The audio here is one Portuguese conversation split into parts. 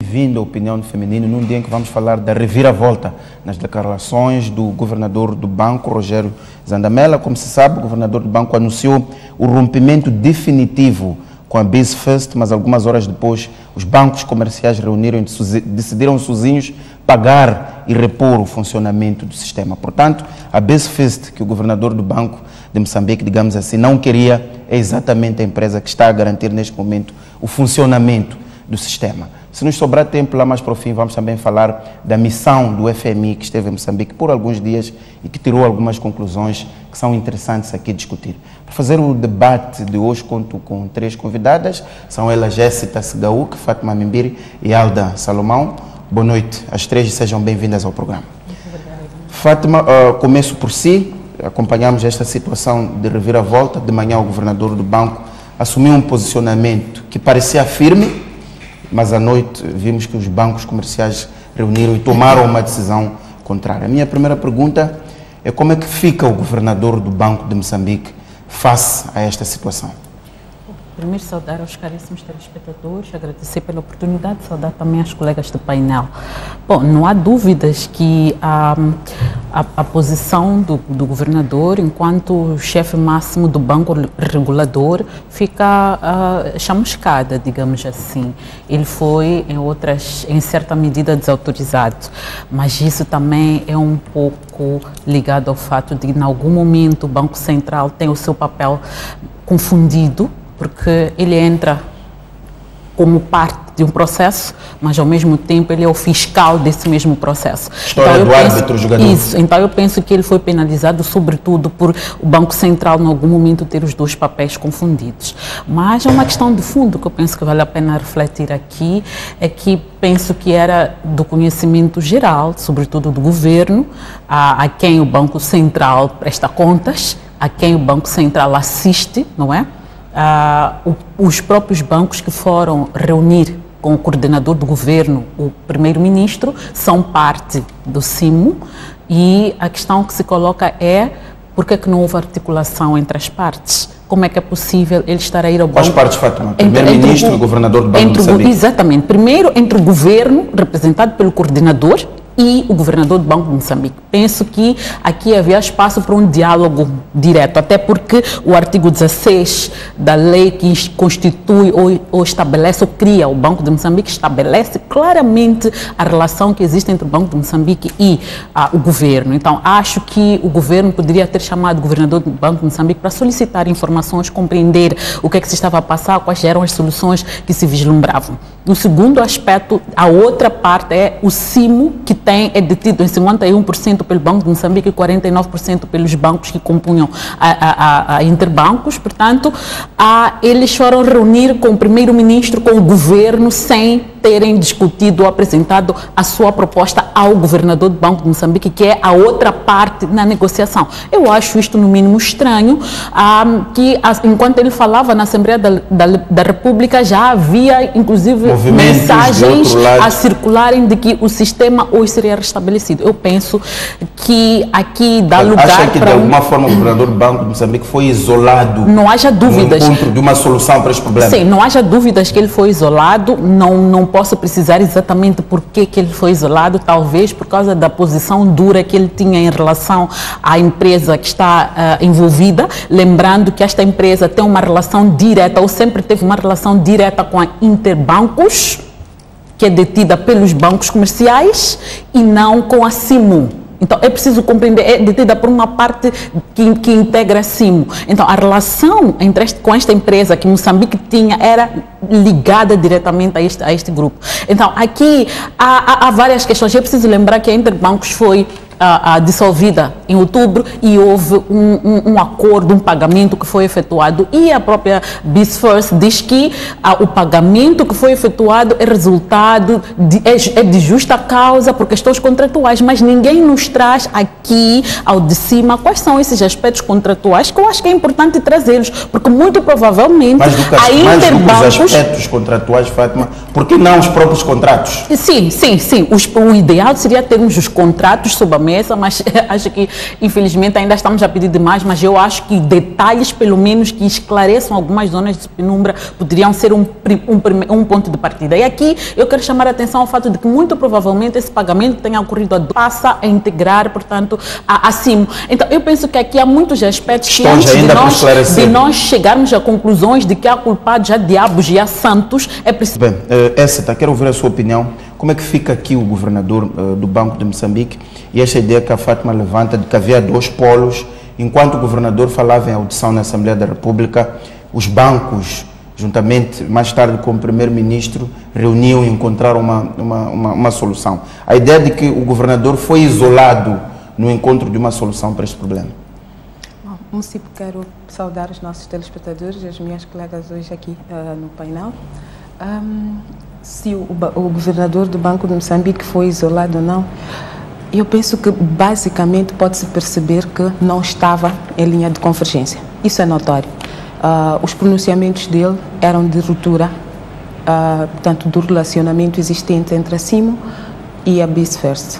bem-vindo à Opinião Feminina, num dia em que vamos falar da reviravolta nas declarações do governador do banco, Rogério Zandamela. Como se sabe, o governador do banco anunciou o rompimento definitivo com a BizFirst, mas algumas horas depois os bancos comerciais decidiram sozinhos pagar e repor o funcionamento do sistema. Portanto, a BizFirst, que o governador do Banco de Moçambique, digamos assim, não queria, é exatamente a empresa que está a garantir neste momento o funcionamento do sistema. Se nos sobrar tempo, lá mais para o fim, vamos também falar da missão do FMI que esteve em Moçambique por alguns dias e que tirou algumas conclusões que são interessantes aqui discutir. Para fazer o debate de hoje, conto com 3 convidadas, são elas Jéssica Segaúque, Fátima Mimbiri e Alda Salomão. Boa noite às 3 e sejam bem-vindas ao programa. Fátima, começo por si. Acompanhamos esta situação de reviravolta. De manhã o governador do banco assumiu um posicionamento que parecia firme, mas à noite vimos que os bancos comerciais reuniram e tomaram uma decisão contrária. A minha primeira pergunta é como é que fica o governador do Banco de Moçambique face a esta situação? Primeiro, saudar aos caríssimos telespectadores, agradecer pela oportunidade, saudar também as colegas do painel. Bom, não há dúvidas que a posição do governador, enquanto chefe máximo do banco regulador, fica chamuscada, digamos assim. Ele foi, em certa medida, desautorizado, mas isso também é um pouco ligado ao fato de, em algum momento, o Banco Central tem o seu papel confundido, porque ele entra como parte de um processo, mas ao mesmo tempo ele é o fiscal desse mesmo processo. História do árbitro-jogador. Isso, então eu penso que ele foi penalizado sobretudo por o Banco Central, em algum momento, ter os dois papéis confundidos. Mas é uma questão de fundo que eu penso que vale a pena refletir aqui, é que penso que era do conhecimento geral, sobretudo do governo, a quem o Banco Central presta contas, a quem o Banco Central assiste, não é? Os próprios bancos que foram reunir com o coordenador do governo, o primeiro-ministro, são parte do CIMO, e a questão que se coloca é por que não houve articulação entre as partes? Como é que é possível ele estar a ir ao banco? Quais partes, Fátima? Primeiro-ministro e o governador do Banco de Moçambique? Exatamente. Primeiro, entre o governo, representado pelo coordenador, e o governador do Banco de Moçambique. Penso que aqui havia espaço para um diálogo direto, até porque o artigo 16 da lei que constitui ou estabelece ou cria o Banco de Moçambique estabelece claramente a relação que existe entre o Banco de Moçambique e o governo. Então, acho que o governo poderia ter chamado o governador do Banco de Moçambique para solicitar informações, compreender o que é que se estava a passar, quais eram as soluções que se vislumbravam. O segundo aspecto, a outra parte é o CIMO, que é detido em 51% pelo Banco de Moçambique e 49% pelos bancos que compunham a Interbancos. Portanto, eles foram reunir com o primeiro-ministro, com o governo, sem terem discutido ou apresentado a sua proposta ao governador do Banco de Moçambique, que é a outra parte na negociação. Eu acho isto, no mínimo, estranho, que enquanto ele falava na Assembleia da República, já havia, inclusive, mensagens a circularem de que o sistema hoje seria restabelecido. Eu penso que aqui dá lugar para... Acha que, de alguma forma, o governador do Banco de Moçambique foi isolado? Não haja dúvidas. No encontro de uma solução para este problema? Sim, não haja dúvidas que ele foi isolado. Não posso precisar exatamente por que ele foi isolado, talvez por causa da posição dura que ele tinha em relação à empresa que está envolvida, lembrando que esta empresa tem uma relação direta, ou sempre teve uma relação direta com a Interbancos, que é detida pelos bancos comerciais, e não com a CIMO. Então, é preciso compreender, é detida por uma parte que integra a CIMO. Então, a relação com esta empresa que Moçambique tinha era ligada diretamente a este grupo. Então, aqui há várias questões. É preciso lembrar que a Interbancos foi dissolvida em outubro e houve um acordo, um pagamento que foi efetuado, e a própria BizFirst diz que o pagamento que foi efetuado é resultado de justa causa por questões contratuais, mas ninguém nos traz aqui ao de cima quais são esses aspectos contratuais, que eu acho que é importante trazê-los, porque muito provavelmente a Interbancos... os aspectos contratuais, Fátima, por que não os próprios contratos? Sim. O ideal seria termos os contratos sob a promessa, mas acho que infelizmente ainda estamos a pedir demais, mas eu acho que detalhes pelo menos que esclareçam algumas zonas de penumbra poderiam ser um ponto de partida. E aqui eu quero chamar a atenção ao fato de que muito provavelmente esse pagamento tenha ocorrido passa a integrar, portanto, a CIMO. Então eu penso que aqui há muitos aspectos que antes de nós chegarmos a conclusões de que há culpados, há diabos e há santos, é preciso... Bem, Esseta, quero ouvir a sua opinião. Como é que fica aqui o governador do Banco de Moçambique e esta ideia que a Fátima levanta de que havia dois polos, enquanto o governador falava em audição na Assembleia da República, os bancos, juntamente mais tarde com o primeiro-ministro, reuniam e encontraram uma solução. A ideia de que o governador foi isolado no encontro de uma solução para este problema. Bom, quero saudar os nossos telespectadores e as minhas colegas hoje aqui no painel. Se o governador do Banco de Moçambique foi isolado ou não, eu penso que basicamente pode-se perceber que não estava em linha de convergência. Isso é notório. Os pronunciamentos dele eram de ruptura, portanto, do relacionamento existente entre a CIMO e a BizFirst.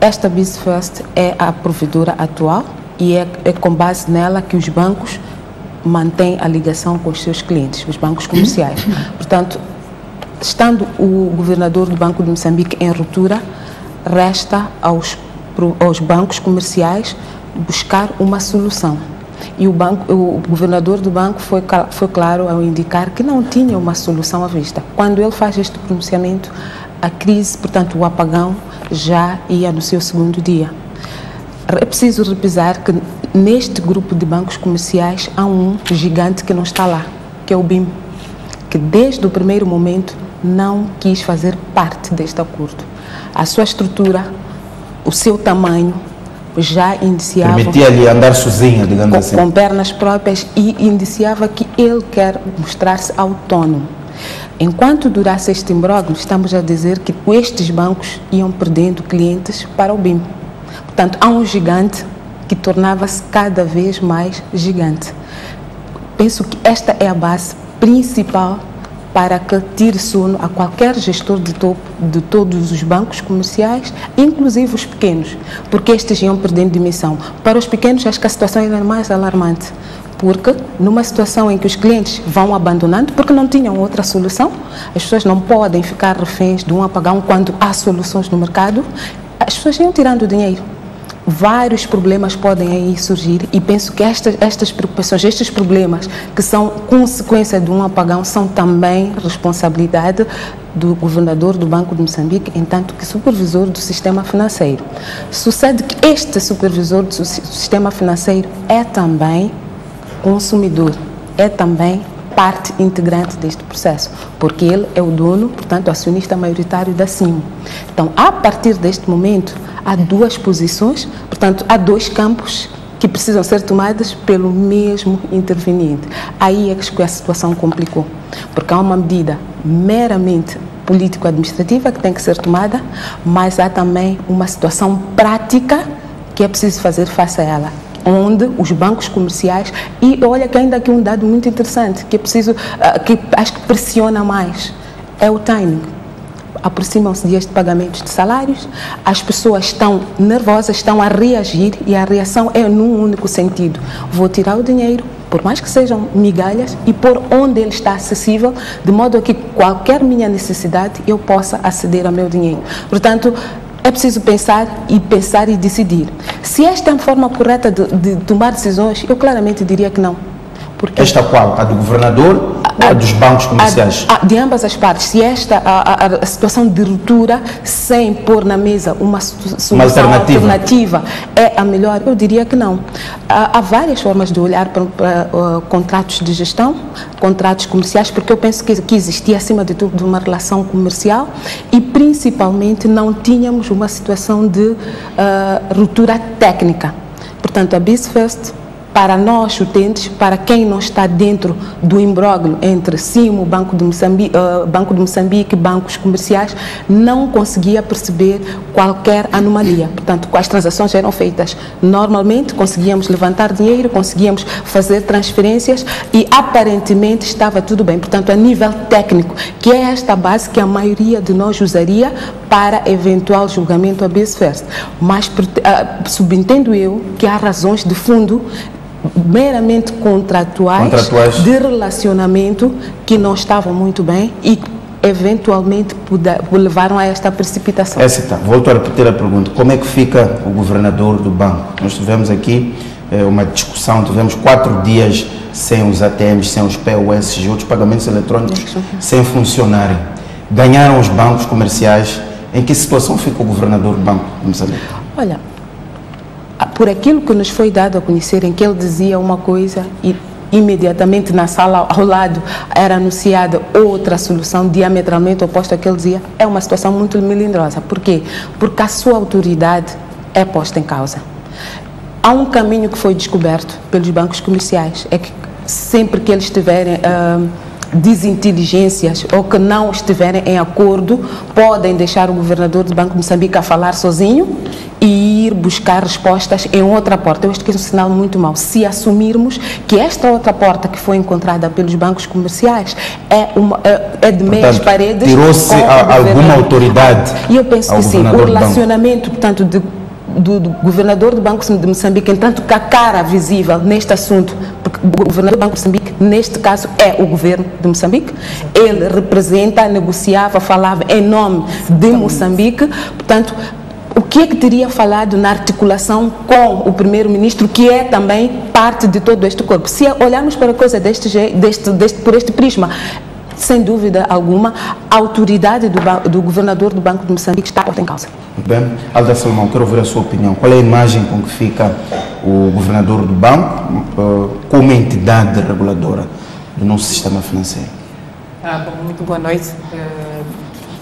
Esta BizFirst é a provedora atual e é com base nela que os bancos mantêm a ligação com os seus clientes, os bancos comerciais. Portanto, estando o governador do Banco de Moçambique em ruptura, resta aos bancos comerciais buscar uma solução. E o governador do banco foi claro ao indicar que não tinha uma solução à vista. Quando ele faz este pronunciamento, a crise, portanto o apagão, já ia no seu segundo dia. É preciso repisar que neste grupo de bancos comerciais há um gigante que não está lá, que é o BIM, que desde o primeiro momento não quis fazer parte deste acordo. A sua estrutura, o seu tamanho, já indiciava... Permitia-lhe andar sozinha, digamos assim. Com pernas próprias, e indiciava que ele quer mostrar-se autônomo. Enquanto durasse este imbróglio, estamos a dizer que estes bancos iam perdendo clientes para o BIM. Portanto, há um gigante que tornava-se cada vez mais gigante. Penso que esta é a base principal para que tire sono a qualquer gestor de topo de todos os bancos comerciais, inclusive os pequenos, porque estes iam perdendo dimensão. Para os pequenos, acho que a situação era mais alarmante, porque numa situação em que os clientes vão abandonando, porque não tinham outra solução, as pessoas não podem ficar reféns de um apagão quando há soluções no mercado, as pessoas iam tirando dinheiro. Vários problemas podem aí surgir e penso que estas preocupações, estes problemas que são consequência de um apagão são também responsabilidade do governador do Banco de Moçambique, entanto que supervisor do sistema financeiro. Sucede que este supervisor do sistema financeiro é também consumidor, é também parte integrante deste processo, porque ele é o dono, portanto, acionista maioritário da CIMO. Então, a partir deste momento, há duas posições, portanto, há dois campos que precisam ser tomados pelo mesmo interveniente. Aí é que a situação complicou, porque há uma medida meramente político-administrativa que tem que ser tomada, mas há também uma situação prática que é preciso fazer face a ela, onde os bancos comerciais, e olha que ainda aqui um dado muito interessante, que é preciso, que acho que pressiona mais, é o timing. Aproximam-se dias de pagamentos de salários, as pessoas estão nervosas, estão a reagir e a reação é num único sentido: vou tirar o dinheiro, por mais que sejam migalhas, e pôr onde ele está acessível, de modo a que qualquer minha necessidade eu possa aceder ao meu dinheiro. Portanto, é preciso pensar e decidir. Se esta é a forma correta de tomar decisões, eu claramente diria que não. Porque esta qual? A do governador ou a dos bancos comerciais? De ambas as partes. Se esta, a situação de ruptura, sem pôr na mesa uma solução alternativa é a melhor, eu diria que não. Há várias formas de olhar para contratos de gestão, contratos comerciais, porque eu penso que existia, acima de tudo, uma relação comercial e, principalmente, não tínhamos uma situação de ruptura técnica. Portanto, a BizFirst para nós, utentes, para quem não está dentro do imbróglio entre Cimo, Banco de Moçambique, bancos comerciais, não conseguia perceber qualquer anomalia. Portanto, as transações eram feitas normalmente, conseguíamos levantar dinheiro, conseguíamos fazer transferências e aparentemente estava tudo bem. Portanto, a nível técnico, que é esta base que a maioria de nós usaria para eventual julgamento habeas corpus. Mas subentendo eu que há razões de fundo meramente contratuais de relacionamento que não estavam muito bem e eventualmente levaram a esta precipitação. Volto a repetir a pergunta, como é que fica o governador do banco? Nós tivemos aqui uma discussão, tivemos 4 dias sem os ATMs, sem os POS e outros pagamentos eletrônicos sem funcionarem. Ganharam os bancos comerciais. Em que situação fica o governador do Banco de Moçambique? Olha, por aquilo que nos foi dado a conhecer, em que ele dizia uma coisa e imediatamente na sala ao lado era anunciada outra solução diametralmente oposta ao que ele dizia, é uma situação muito melindrosa. Por quê? Porque a sua autoridade é posta em causa. Há um caminho que foi descoberto pelos bancos comerciais, é que sempre que eles estiverem desinteligências ou que não estiverem em acordo, podem deixar o governador do Banco de Moçambique a falar sozinho e ir buscar respostas em outra porta. Eu acho que é um sinal muito mau. Se assumirmos que esta outra porta que foi encontrada pelos bancos comerciais é de meias paredes... Tirou-se alguma autoridade. E eu penso que sim, o relacionamento, portanto, do governador do Banco de Moçambique, entanto que a cara visível neste assunto, porque o governador do Banco de Moçambique, neste caso, é o governo de Moçambique, ele representa, negociava, falava em nome de Moçambique, portanto, o que é que teria falado na articulação com o primeiro-ministro, que é também parte de todo este corpo? Se olharmos para a coisa por este prisma, sem dúvida alguma, a autoridade do governador do Banco de Moçambique está posta em causa. Bem, Alda Salomão, quero ouvir a sua opinião. Qual é a imagem com que fica o governador do banco como entidade reguladora do nosso sistema financeiro? Muito boa noite.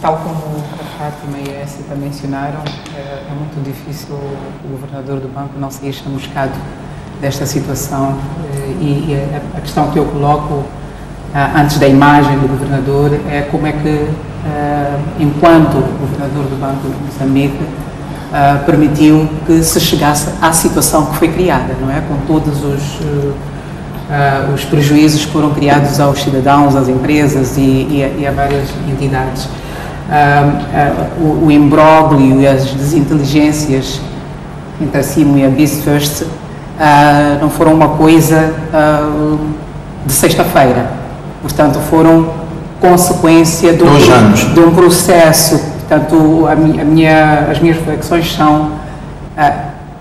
Tal como a Fátima e a Écica mencionaram, é muito difícil o governador do banco não sair chamuscado desta situação e a questão que eu coloco antes da imagem do governador é como é que, enquanto governador do Banco de Moçambique, permitiu que se chegasse à situação que foi criada, não é? Com todos os prejuízos que foram criados aos cidadãos, às empresas e a várias entidades. O imbróglio e as desinteligências entre a Cimo e a BizFirst não foram uma coisa de sexta-feira. Portanto, foram consequência de um processo. Portanto, as minhas reflexões são,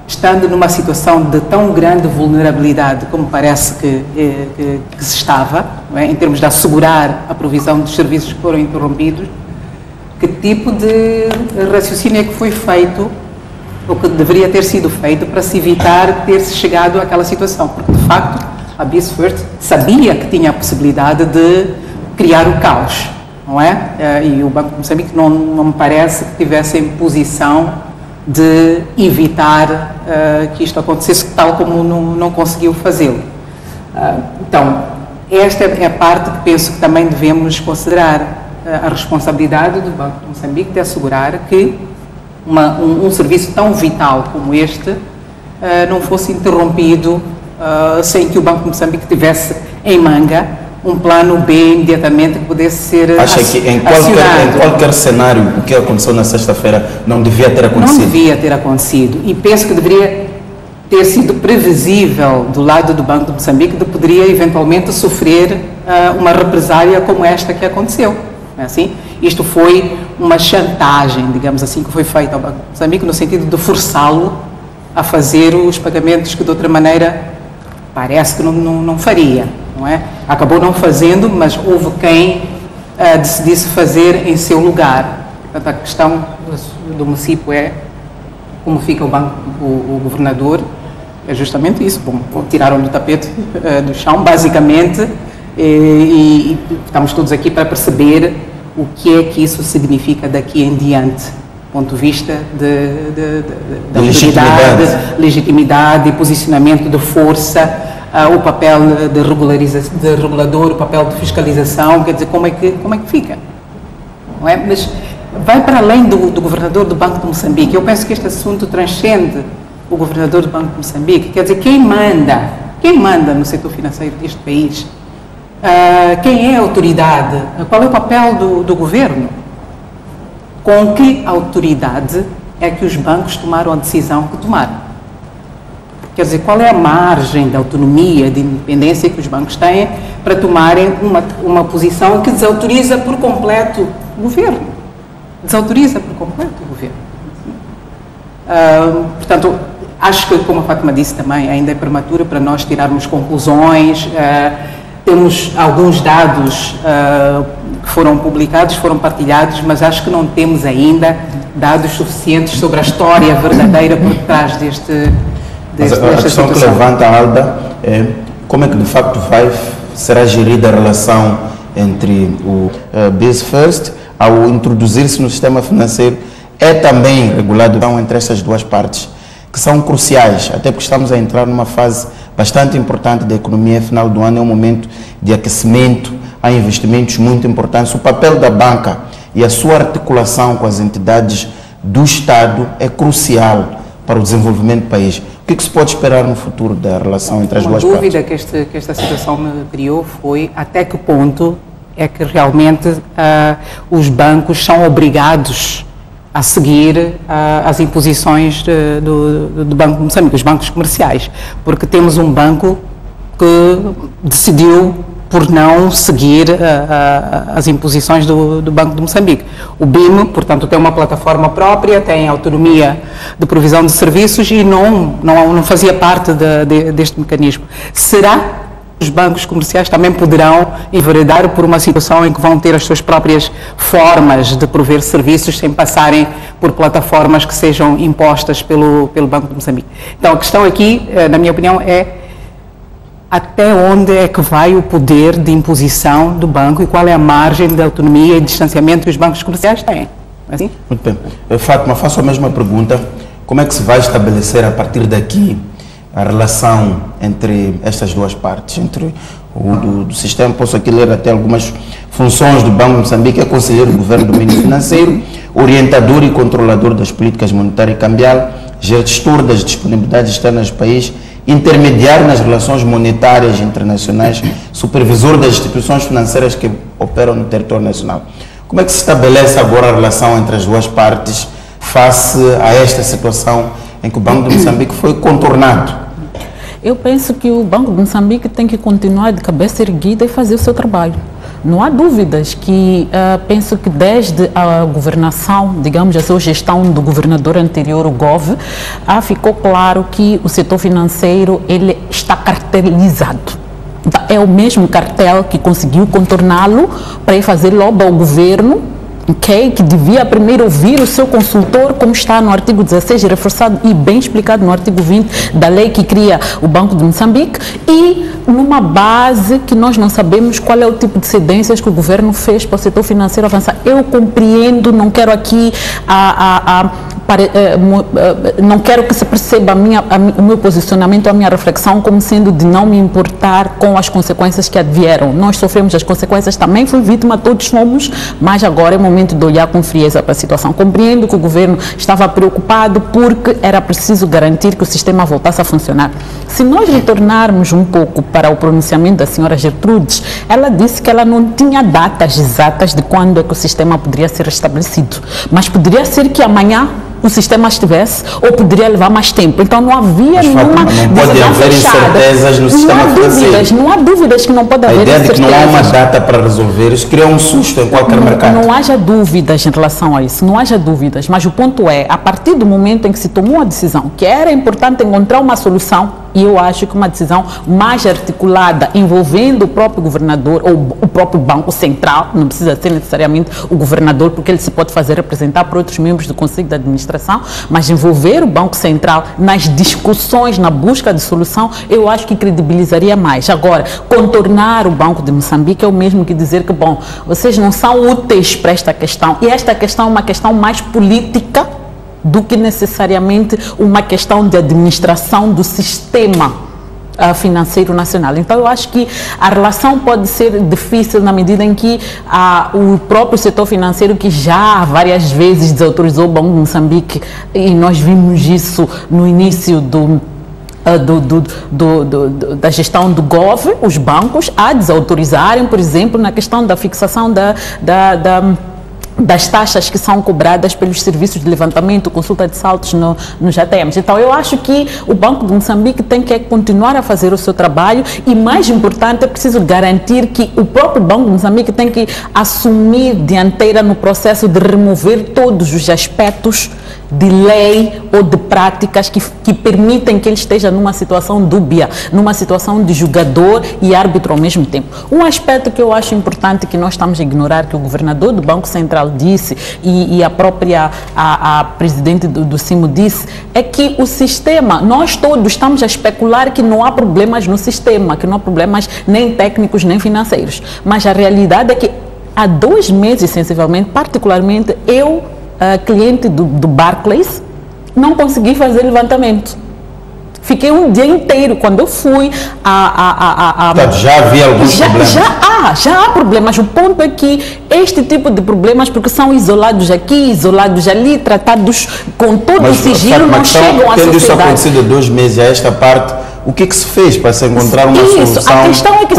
estando numa situação de tão grande vulnerabilidade como parece que se estava, não é? Em termos de assegurar a provisão dos serviços que foram interrompidos, que tipo de raciocínio é que foi feito, ou que deveria ter sido feito, para se evitar ter-se chegado àquela situação? Porque, de facto, a BizFirst sabia que tinha a possibilidade de criar o caos, não é? E o Banco de Moçambique não me parece que tivesse em posição de evitar que isto acontecesse, tal como não conseguiu fazê-lo. Então, esta é a parte que penso que também devemos considerar, a responsabilidade do Banco de Moçambique de assegurar que um serviço tão vital como este não fosse interrompido sem que o Banco de Moçambique tivesse em manga um plano B imediatamente que pudesse ser Acha que em qualquer cenário o que aconteceu na sexta-feira não devia ter acontecido? Não devia ter acontecido e penso que deveria ter sido previsível do lado do Banco de Moçambique de poderia eventualmente sofrer uma represália como esta que aconteceu. Não é assim? Isto foi uma chantagem, digamos assim, que foi feita ao Banco de Moçambique no sentido de forçá-lo a fazer os pagamentos que de outra maneira parece que não faria, não é? Acabou não fazendo, mas houve quem decidisse fazer em seu lugar. Portanto, a questão do município é como fica o governador, é justamente isso. Bom, tiraram-lhe o tapete do chão, basicamente, e estamos todos aqui para perceber o que é que isso significa daqui em diante ponto de vista da autoridade, legitimidade e posicionamento de força, o papel de regulador, o papel de fiscalização, quer dizer, como é que fica? Não é? Mas vai para além do governador do Banco de Moçambique. Eu penso que este assunto transcende o governador do Banco de Moçambique, quer dizer, quem manda no setor financeiro deste país? Quem é a autoridade? Qual é o papel do governo? Com que autoridade é que os bancos tomaram a decisão que tomaram? Quer dizer, qual é a margem de autonomia, de independência que os bancos têm para tomarem uma posição que desautoriza por completo o governo? Desautoriza por completo o governo. Portanto, acho que, como a Fátima disse também, ainda é prematuro para nós tirarmos conclusões. Temos alguns dados que foram publicados, foram partilhados, mas acho que não temos ainda dados suficientes sobre a história verdadeira por trás desta a questão que levanta a Alda é como é que de facto será gerida a relação entre o Biz First ao introduzir-se no sistema financeiro, é também regulado entre essas duas partes, que são cruciais, até porque estamos a entrar numa fase bastante importante da economia. Final do ano é um momento de aquecimento, há investimentos muito importantes. O papel da banca e a sua articulação com as entidades do Estado é crucial para o desenvolvimento do país. O que se pode esperar no futuro da relação entre as duas partes? Uma dúvida que esta situação me criou foi até que ponto é que realmente os bancos são obrigados a seguir as imposições do Banco de Moçambique, os bancos comerciais, porque temos um banco que decidiu por não seguir as imposições do Banco de Moçambique. O BIM, portanto, tem uma plataforma própria, tem autonomia de provisão de serviços e não fazia parte deste mecanismo. Será que os bancos comerciais também poderão enveredar por uma situação em que vão ter as suas próprias formas de prover serviços sem passarem por plataformas que sejam impostas pelo Banco de Moçambique? Então, a questão aqui, na minha opinião, é até onde é que vai o poder de imposição do banco e qual é a margem de autonomia e distanciamento que os bancos comerciais têm. É assim? Muito bem. Fátima, faço a mesma pergunta. Como é que se vai estabelecer a partir daqui a relação entre estas duas partes, entre do sistema? Posso aqui ler até algumas funções do Banco de Moçambique: é conselheiro do governo do domínio financeiro, orientador e controlador das políticas monetária e cambial, gestor das disponibilidades externas do país, intermediário nas relações monetárias internacionais, supervisor das instituições financeiras que operam no território nacional. Como é que se estabelece agora a relação entre as duas partes face a esta situação em que o Banco de Moçambique foi contornado? Eu penso que o Banco de Moçambique tem que continuar de cabeça erguida e fazer o seu trabalho. Não há dúvidas que penso que desde a governação, digamos assim, a gestão do governador anterior, o GOV, ficou claro que o setor financeiro ele está cartelizado. Então, é o mesmo cartel que conseguiu contorná-lo para ir fazer lobby ao governo, okay, que devia primeiro ouvir o seu consultor, como está no artigo 16, reforçado e bem explicado no artigo 20 da lei que cria o Banco de Moçambique, e numa base que nós não sabemos qual é o tipo de cedências que o governo fez para o setor financeiro avançar. Eu compreendo, não quero aqui não quero que se perceba o meu posicionamento, a minha reflexão como sendo de não me importar com as consequências que advieram. Nós sofremos as consequências, também fui vítima, todos somos, mas agora é momento de olhar com frieza para a situação. Compreendo que o governo estava preocupado porque era preciso garantir que o sistema voltasse a funcionar. Se nós retornarmos um pouco para o pronunciamento da senhora Gertrudes, ela disse que ela não tinha datas exatas de quando é que o sistema poderia ser restabelecido, mas poderia ser que amanhã o sistema estivesse, ou poderia levar mais tempo. Então não havia nenhuma... Não pode haver incertezas no sistema financeiro. Não há dúvidas que não pode haver incertezas. A ideia de que não há uma data para resolver, isso cria um susto em qualquer mercado. Não haja dúvidas em relação a isso, não haja dúvidas, mas o ponto é, a partir do momento em que se tomou a decisão que era importante encontrar uma solução E eu acho que uma decisão mais articulada, envolvendo o próprio governador ou o próprio Banco Central, não precisa ser necessariamente o governador, porque ele se pode fazer representar por outros membros do Conselho de Administração, mas envolver o Banco Central nas discussões, na busca de solução, eu acho que credibilizaria mais. Agora, contornar o Banco de Moçambique é o mesmo que dizer que, bom, vocês não são úteis para esta questão. E esta questão é uma questão mais política do que necessariamente uma questão de administração do sistema financeiro nacional. Então, eu acho que a relação pode ser difícil na medida em que o próprio setor financeiro, que já várias vezes desautorizou o Banco de Moçambique, e nós vimos isso no início da gestão do GOV, os bancos a desautorizarem, por exemplo, na questão da fixação das taxas que são cobradas pelos serviços de levantamento, consulta de saldos nos ATMs. Então, eu acho que o Banco de Moçambique tem que continuar a fazer o seu trabalho e, mais importante, é preciso garantir que o próprio Banco de Moçambique tem que assumir dianteira no processo de remover todos os aspectos de lei ou de práticas que permitem que ele esteja numa situação dúbia, numa situação de julgador e árbitro ao mesmo tempo. Um aspecto que eu acho importante que nós estamos a ignorar, que o governador do Banco Central disse e a própria a presidente do CIMO disse, é que o sistema, nós todos estamos a especular que não há problemas no sistema, que não há problemas nem técnicos nem financeiros, mas a realidade é que há 2 meses, sensivelmente, particularmente eu, cliente do Barclays, não consegui fazer levantamento. Fiquei um dia inteiro. Quando eu fui já havia alguns problemas? Já há problemas. O ponto é que este tipo de problemas, porque são isolados aqui, isolados ali, tratados com todo o sigilo, não chegam à sociedade. Tendo isso acontecido há 2 meses, a esta parte, o que se fez para se encontrar uma solução? A questão é que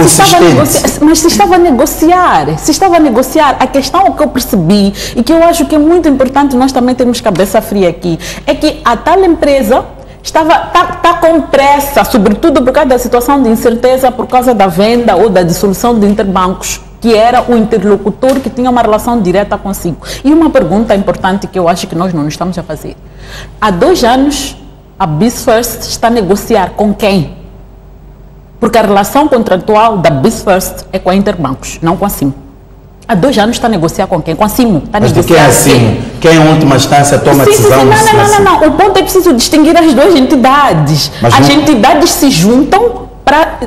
se estava a negociar. A questão que eu percebi e que eu acho que é muito importante nós também termos cabeça fria aqui, é que a tal empresa está com pressa, sobretudo por causa da situação de incerteza, por causa da venda ou da dissolução de interbancos, que era o interlocutor que tinha uma relação direta consigo. E uma pergunta importante que eu acho que nós não estamos a fazer. Há 2 anos, a BizFirst está a negociar com quem? Porque a relação contratual da BizFirst é com a Interbancos, não com a CIMO. Há 2 anos está a negociar com quem? Com a CIMO. Mas de quem é a CIMO? Quem em última instância toma a decisão? Não. O ponto é preciso distinguir as 2 entidades. As entidades se juntam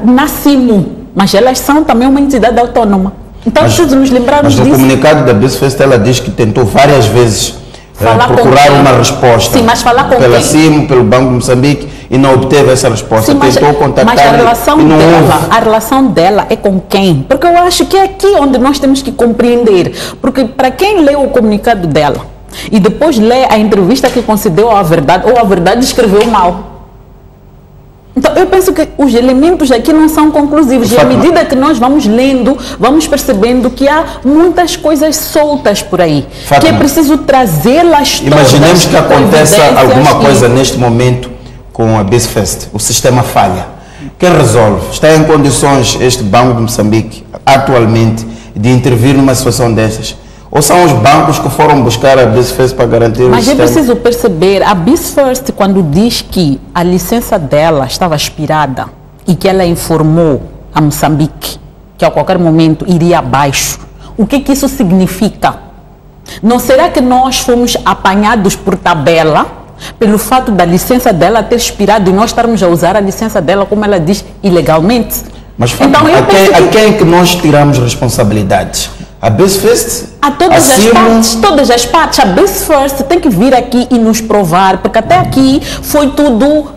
na CIMO, mas elas são também uma entidade autônoma. Então, preciso nos lembrarmos disso. Mas no comunicado da BizFirst, ela diz que tentou várias vezes procurar uma resposta. Sim, mas falar com pela CIMO, pelo Banco de Moçambique, e não obteve essa resposta. Sim, tentou contactar, mas a relação dela é com quem? Porque eu acho que é aqui onde nós temos que compreender. Porque para quem lê o comunicado dela e depois lê a entrevista que concedeu à Verdade, ou a Verdade escreveu mal. Então, eu penso que os elementos aqui não são conclusivos. E à medida que nós vamos lendo, vamos percebendo que há muitas coisas soltas por aí. Fátima, que é preciso trazê-las todas. Imaginemos que aconteça alguma coisa neste momento com a BizFirst. O sistema falha. Quem resolve? Está em condições este Banco de Moçambique, atualmente, de intervir numa situação dessas? Ou são os bancos que foram buscar a BizFirst para garantir o sistema? Mas é preciso perceber, a BizFirst, quando diz que a licença dela estava expirada e que ela informou a Moçambique que a qualquer momento iria abaixo, o que isso significa? Não será que nós fomos apanhados por tabela pelo fato da licença dela ter expirado e nós estarmos a usar a licença dela, como ela diz, ilegalmente? Mas então, a quem é que nós tiramos responsabilidades? A BizFirst? A todas as partes. A BizFirst tem que vir aqui e nos provar, porque até aqui foi tudo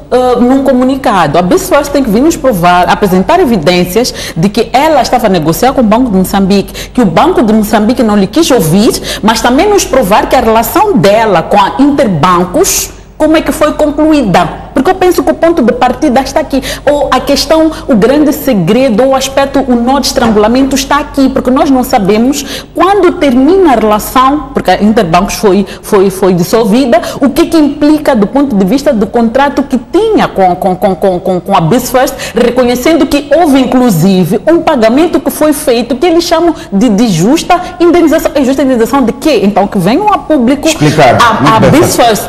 num comunicado. A BizFirst tem que vir nos provar, apresentar evidências de que ela estava a negociar com o Banco de Moçambique, que o Banco de Moçambique não lhe quis ouvir, mas também nos provar que a relação dela com a Interbancos, como é que foi concluída. Porque eu penso que o ponto de partida está aqui. Ou a questão, o grande segredo, ou o aspecto, o nó de estrangulamento está aqui. Porque nós não sabemos quando termina a relação, porque a Interbancos foi dissolvida, o que implica do ponto de vista do contrato que tinha com a BizFirst, reconhecendo que houve inclusive um pagamento que foi feito, que eles chamam de justa indenização. E justa indenização de quê? Então que venham a público explicar. A BizFirst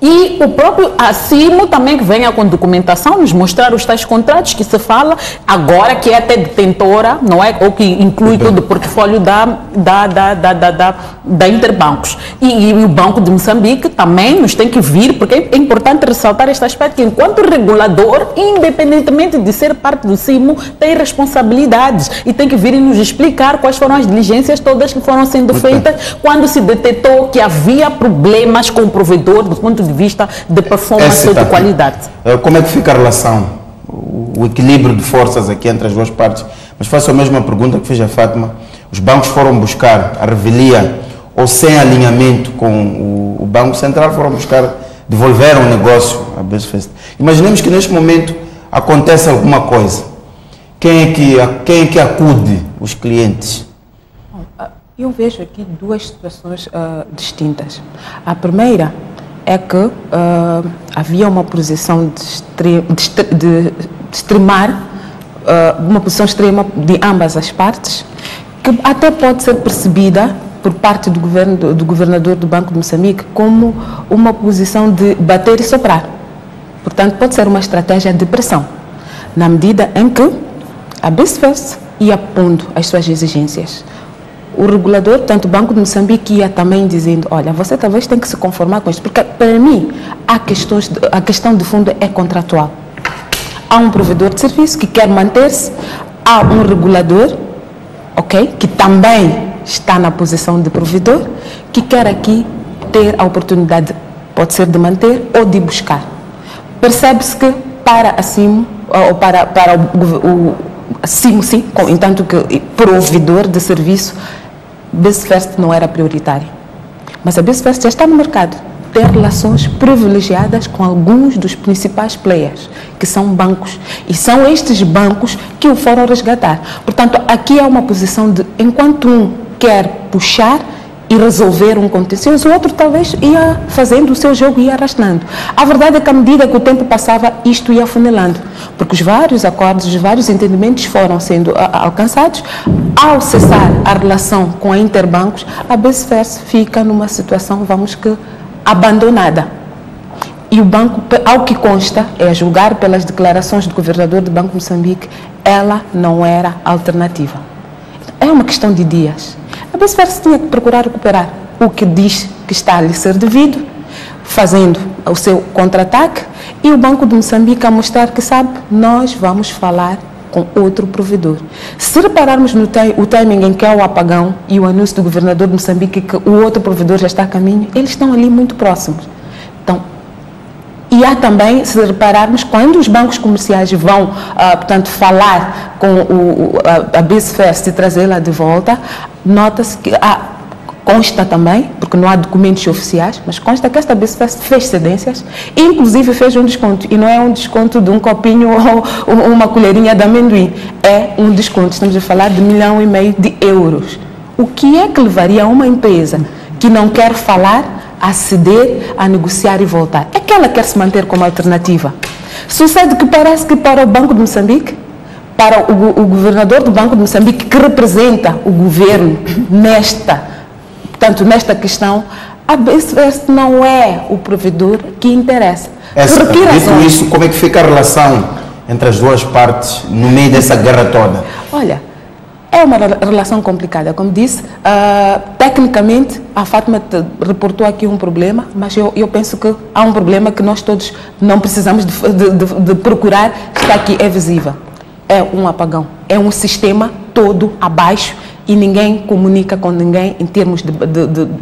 E o próprio Acimo também que venha com documentação, nos mostrar os tais contratos que se fala, agora que é até detentora, não é? Ou que inclui todo o portfólio da Interbancos. E o Banco de Moçambique também nos tem que vir, porque é importante ressaltar este aspecto, que enquanto regulador, independentemente de ser parte do CIMO, tem responsabilidades e tem que vir e nos explicar quais foram as diligências todas que foram sendo feitas quando se detectou que havia problemas com o provedor do ponto de vista de performance ou de qualidade. Como é que fica a relação, o equilíbrio de forças aqui entre as duas partes? Mas faço a mesma pergunta que fiz a Fátima. Os bancos foram buscar a revelia ou sem alinhamento com o Banco Central, foram buscar, devolveram o negócio à BizFest. Imaginemos que neste momento acontece alguma coisa. Quem é que acude os clientes? Eu vejo aqui duas situações distintas. A primeira é que havia uma posição de extremar, uma posição extrema de ambas as partes, que até pode ser percebida por parte do governador do Banco de Moçambique como uma posição de bater e soprar. Portanto, pode ser uma estratégia de pressão, na medida em que a BizFest ia pondo as suas exigências. O regulador, tanto o Banco de Moçambique, ia também dizendo, olha, você talvez tem que se conformar com isso, porque para mim a questão de fundo é contratual. Há um provedor de serviço que quer manter-se, há um regulador, ok, que também está na posição de provedor, que quer aqui ter a oportunidade, pode ser de manter ou de buscar. Percebe-se que para a CIMO, ou para o CIMO, sim, entanto que provedor de serviço, BizFest não era prioritário. Mas a BizFest já está no mercado, tem relações privilegiadas com alguns dos principais players, que são bancos. E são estes bancos que o foram resgatar. Portanto, aqui há uma posição de, enquanto um quer puxar e resolver um contencioso, o outro talvez ia fazendo o seu jogo e ia arrastando. A verdade é que à medida que o tempo passava, isto ia afunilando, porque os vários acordos, os vários entendimentos foram sendo alcançados. Ao cessar a relação com a Interbancos, a BizFest fica numa situação, vamos que, abandonada. E o banco, ao que consta, é a julgar pelas declarações do governador do Banco de Moçambique, ela não era alternativa. É uma questão de dias. A BizFest tinha que procurar recuperar o que diz que está a lhe ser devido, fazendo o seu contra-ataque, e o Banco de Moçambique a mostrar que sabe, nós vamos falar com outro provedor. Se repararmos no o timing em que é o apagão e o anúncio do governador de Moçambique que o outro provedor já está a caminho, eles estão ali muito próximos. Então, e há também, se repararmos, quando os bancos comerciais vão, portanto, falar com a BizFest e trazê-la de volta, nota-se que consta também, porque não há documentos oficiais, mas consta que esta BizFest fez cedências e inclusive fez um desconto. E não é um desconto de um copinho ou uma colherinha de amendoim. É um desconto, estamos a falar de 1,5 milhão de euros. O que é que levaria a uma empresa que não quer falar a ceder, a negociar e voltar? É que ela quer se manter como alternativa. Sucede que parece que para o Banco de Moçambique, para o governador do Banco de Moçambique, que representa o governo nesta questão, a BizFest não é o provedor que interessa. Dito isso, como é que fica a relação entre as duas partes no meio dessa guerra toda? Olha, é uma relação complicada, como disse. Tecnicamente, a Fátima reportou aqui um problema, mas eu penso que há um problema que nós todos não precisamos de procurar, está aqui, é visível. É um apagão, é um sistema todo abaixo e ninguém comunica com ninguém em termos de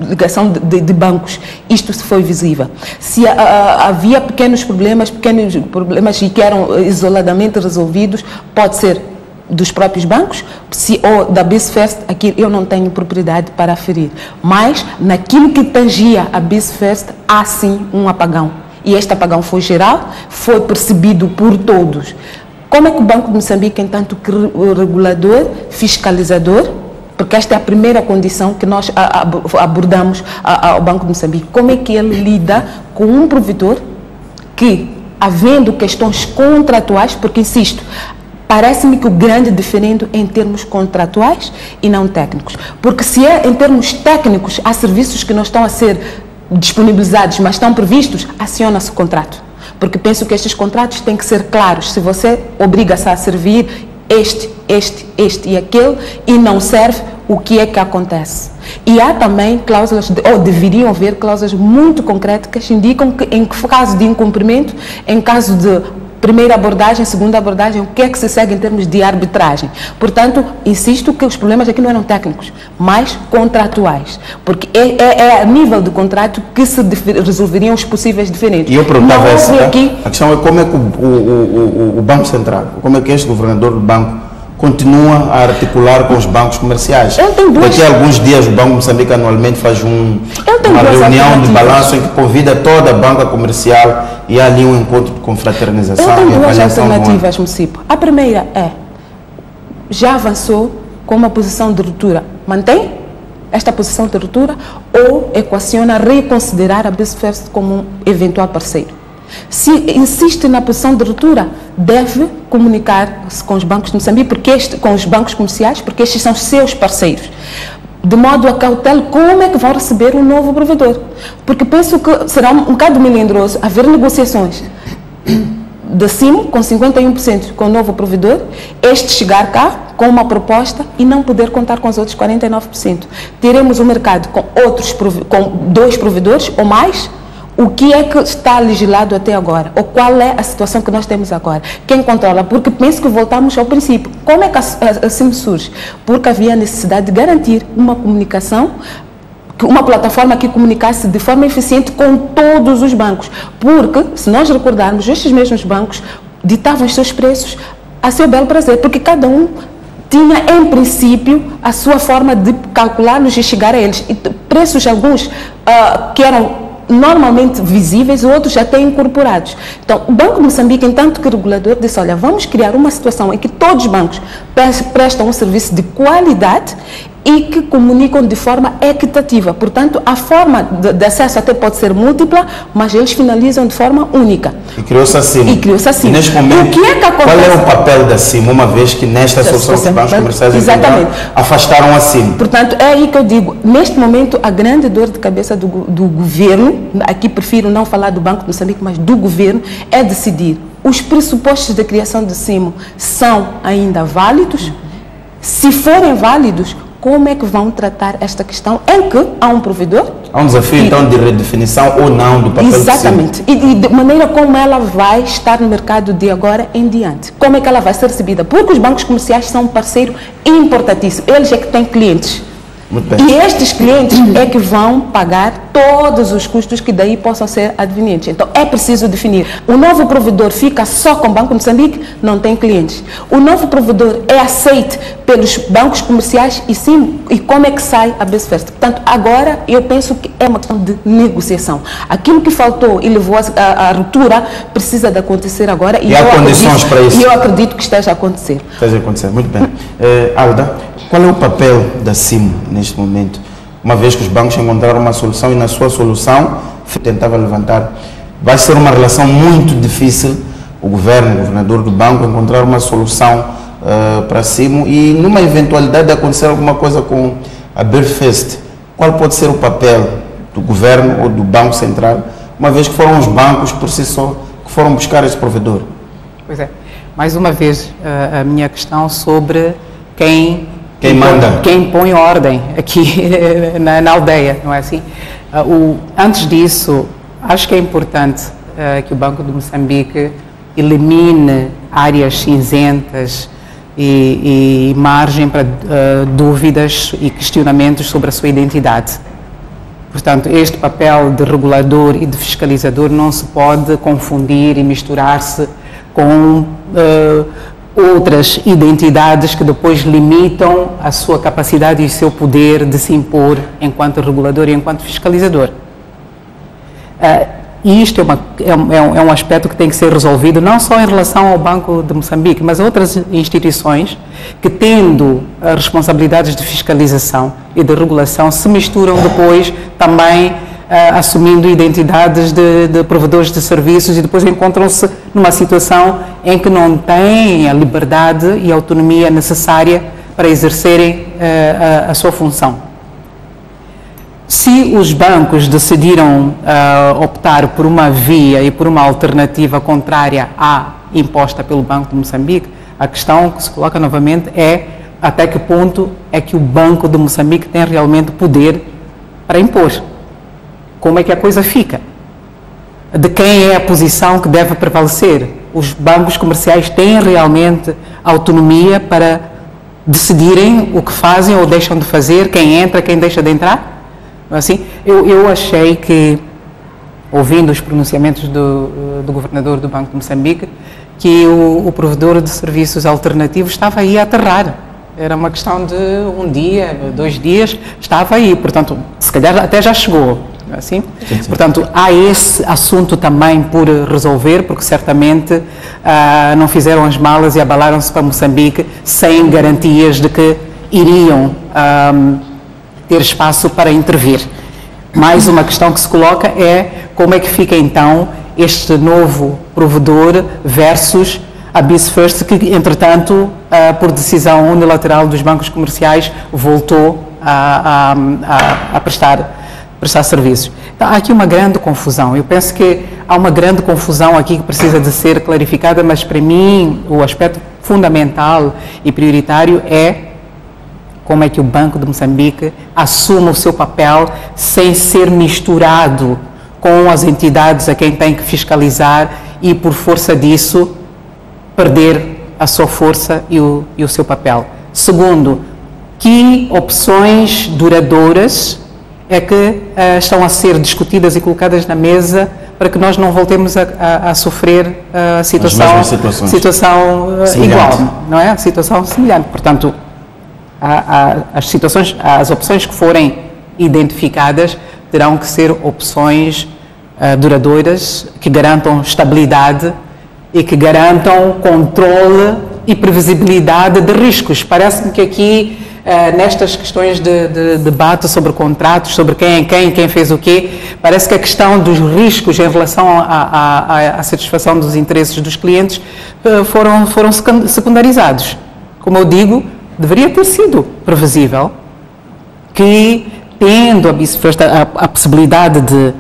ligação de bancos. Isto se foi visível. Se havia pequenos problemas e que eram isoladamente resolvidos, pode ser dos próprios bancos, ou da BizFest, aqui eu não tenho propriedade para aferir. Mas, naquilo que tangia a BizFest, há sim um apagão. E este apagão foi geral, foi percebido por todos. Como é que o Banco de Moçambique, entanto que regulador, fiscalizador, porque esta é a primeira condição que nós abordamos ao Banco de Moçambique, como é que ele lida com um provedor que, havendo questões contratuais, porque, insisto, parece-me que o grande diferendo é em termos contratuais e não técnicos. Porque se é em termos técnicos, há serviços que não estão a ser disponibilizados, mas estão previstos, aciona-se o contrato. Porque penso que estes contratos têm que ser claros. Se você obriga-se a servir este e aquele e não serve, o que é que acontece? E há também cláusulas, ou deveriam haver cláusulas muito concretas que indicam que em caso de incumprimento, em caso de primeira abordagem, segunda abordagem, o que é que se segue em termos de arbitragem. Portanto, insisto que os problemas aqui não eram técnicos, mas contratuais. Porque é a nível de contrato que se resolveriam os possíveis diferentes. E eu perguntava essa, aqui... a questão é como é que o Banco Central, como é que este governador do banco continua a articular com os bancos comerciais. Daqui a alguns dias o Banco de Moçambique anualmente faz uma reunião de balanço em que convida toda a banca comercial e há ali um encontro de confraternização. Eu tenho duas alternativas, município. A primeira é, já avançou com uma posição de ruptura, mantém esta posição de ruptura ou equaciona reconsiderar a BCFES como um eventual parceiro. Se insiste na posição de ruptura, deve comunicar-se com os bancos de Moçambique, com os bancos comerciais, porque estes são seus parceiros, de modo a cautelar como é que vão receber um novo provedor. Porque penso que será um bocado melindroso haver negociações de cima, com 51% com o novo provedor, este chegar cá com uma proposta e não poder contar com os outros 49%. Teremos um mercado com dois provedores ou mais. O que é que está legislado até agora? Ou qual é a situação que nós temos agora? Quem controla? Porque penso que voltamos ao princípio. Como é que assim surge? Porque havia necessidade de garantir uma comunicação, uma plataforma que comunicasse de forma eficiente com todos os bancos. Porque, se nós recordarmos, estes mesmos bancos ditavam os seus preços a seu belo prazer, porque cada um tinha, em princípio, a sua forma de calculá-los e chegar a eles. E preços alguns que eram normalmente visíveis, outros já têm incorporados. Então, o Banco de Moçambique, entanto que regulador, disse, olha, vamos criar uma situação em que todos os bancos prestam um serviço de qualidade e que comunicam de forma equitativa. Portanto, a forma de acesso até pode ser múltipla, mas eles finalizam de forma única. E criou-se assim. E neste momento, o que é que acontece? Qual é o papel da CIM, uma vez que nesta solução dos bancos comerciais afastaram a CIM? Portanto, é aí que eu digo, neste momento, a grande dor de cabeça do governo, aqui prefiro não falar do Banco de Moçambique, mas do governo, é decidir. Os pressupostos da criação do CIM são ainda válidos? Se forem válidos, como é que vão tratar esta questão em que há um provedor? Há um desafio, então, de redefinição ou não do papel do CIM. Exatamente. E de maneira como ela vai estar no mercado de agora em diante. Como é que ela vai ser recebida? Porque os bancos comerciais são um parceiro importantíssimo. Eles é que têm clientes. Muito bem. E estes clientes é que vão pagar todos os custos que daí possam ser advenientes. Então, é preciso definir. O novo provedor fica só com o Banco de Moçambique, não tem clientes. O novo provedor é aceito pelos bancos comerciais e sim, e como é que sai a BCFES? Portanto, agora eu penso que é uma questão de negociação. Aquilo que faltou e levou à ruptura precisa de acontecer agora. E há condições para isso? E eu acredito que esteja a acontecer. Esteja a acontecer, muito bem. Alda, qual é o papel da CIM neste momento? Uma vez que os bancos encontraram uma solução e na sua solução tentava levantar, vai ser uma relação muito difícil o governador do banco encontrar uma solução para CIM e numa eventualidade de acontecer alguma coisa com a BCFES, qual pode ser o papel do governo ou do Banco Central, uma vez que foram os bancos por si só que foram buscar esse provedor? Pois é, mais uma vez a minha questão sobre quem manda? Quem põe ordem aqui na aldeia, não é assim? Antes disso, acho que é importante que o Banco de Moçambique elimine áreas cinzentas e margem para dúvidas e questionamentos sobre a sua identidade. Portanto, este papel de regulador e de fiscalizador não se pode confundir e misturar-se com outras identidades que depois limitam a sua capacidade e o seu poder de se impor enquanto regulador e enquanto fiscalizador. E isto é um aspecto que tem que ser resolvido não só em relação ao Banco de Moçambique, mas a outras instituições que, tendo responsabilidades de fiscalização e de regulação, se misturam depois também assumindo identidades de provedores de serviços e depois encontram-se numa situação em que não têm a liberdade e a autonomia necessária para exercerem a sua função. Se os bancos decidiram optar por uma via e por uma alternativa contrária à imposta pelo Banco de Moçambique, a questão que se coloca novamente é até que ponto é que o Banco de Moçambique tem realmente poder para impor. Como é que a coisa fica? De quem é a posição que deve prevalecer? Os bancos comerciais têm realmente autonomia para decidirem o que fazem ou deixam de fazer, quem entra, quem deixa de entrar? Assim, eu achei que, ouvindo os pronunciamentos do governador do Banco de Moçambique, que o provedor de serviços alternativos estava aí a aterrar. Era uma questão de um dia, 2 dias, estava aí. Portanto, se calhar até já chegou. Assim? Sim. Portanto, há esse assunto também por resolver, porque certamente não fizeram as malas e abalaram-se para Moçambique sem garantias de que iriam ter espaço para intervir. Mais uma questão que se coloca é como é que fica então este novo provedor versus a BizFirst, que entretanto, por decisão unilateral dos bancos comerciais, voltou a prestar serviços. Então, há aqui uma grande confusão. Eu penso que há uma grande confusão aqui que precisa de ser clarificada, mas para mim o aspecto fundamental e prioritário é como é que o Banco de Moçambique assume o seu papel sem ser misturado com as entidades a quem tem que fiscalizar e, por força disso, perder a sua força e o seu papel. Segundo, que opções duradouras é que estão a ser discutidas e colocadas na mesa para que nós não voltemos a sofrer a situação igual, não é? A situação semelhante. Portanto, as opções que forem identificadas terão que ser opções duradouras, que garantam estabilidade e que garantam controle e previsibilidade de riscos. Parece-me que aqui, nestas questões de debate sobre contratos, sobre quem fez o quê, parece que a questão dos riscos em relação à satisfação dos interesses dos clientes foram secundarizados. Como eu digo, deveria ter sido previsível que, tendo a possibilidade de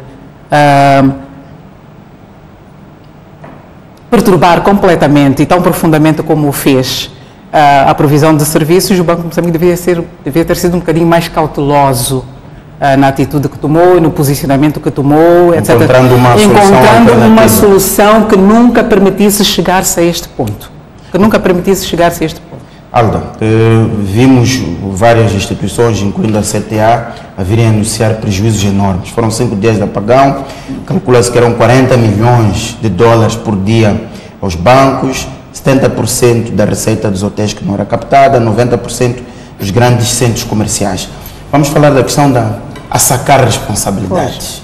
perturbar completamente e tão profundamente como o fez a provisão de serviços, o Banco de Moçambique devia ter sido um bocadinho mais cauteloso na atitude que tomou, no posicionamento que tomou, etc. Encontrando uma solução que nunca permitisse chegar-se a este ponto. Alda, vimos várias instituições, incluindo a CTA, a virem anunciar prejuízos enormes. Foram 5 dias de apagão, calcula-se que eram 40 milhões de dólares por dia aos bancos, 70% da receita dos hotéis que não era captada, 90% dos grandes centros comerciais. Vamos falar da questão da sacar responsabilidades.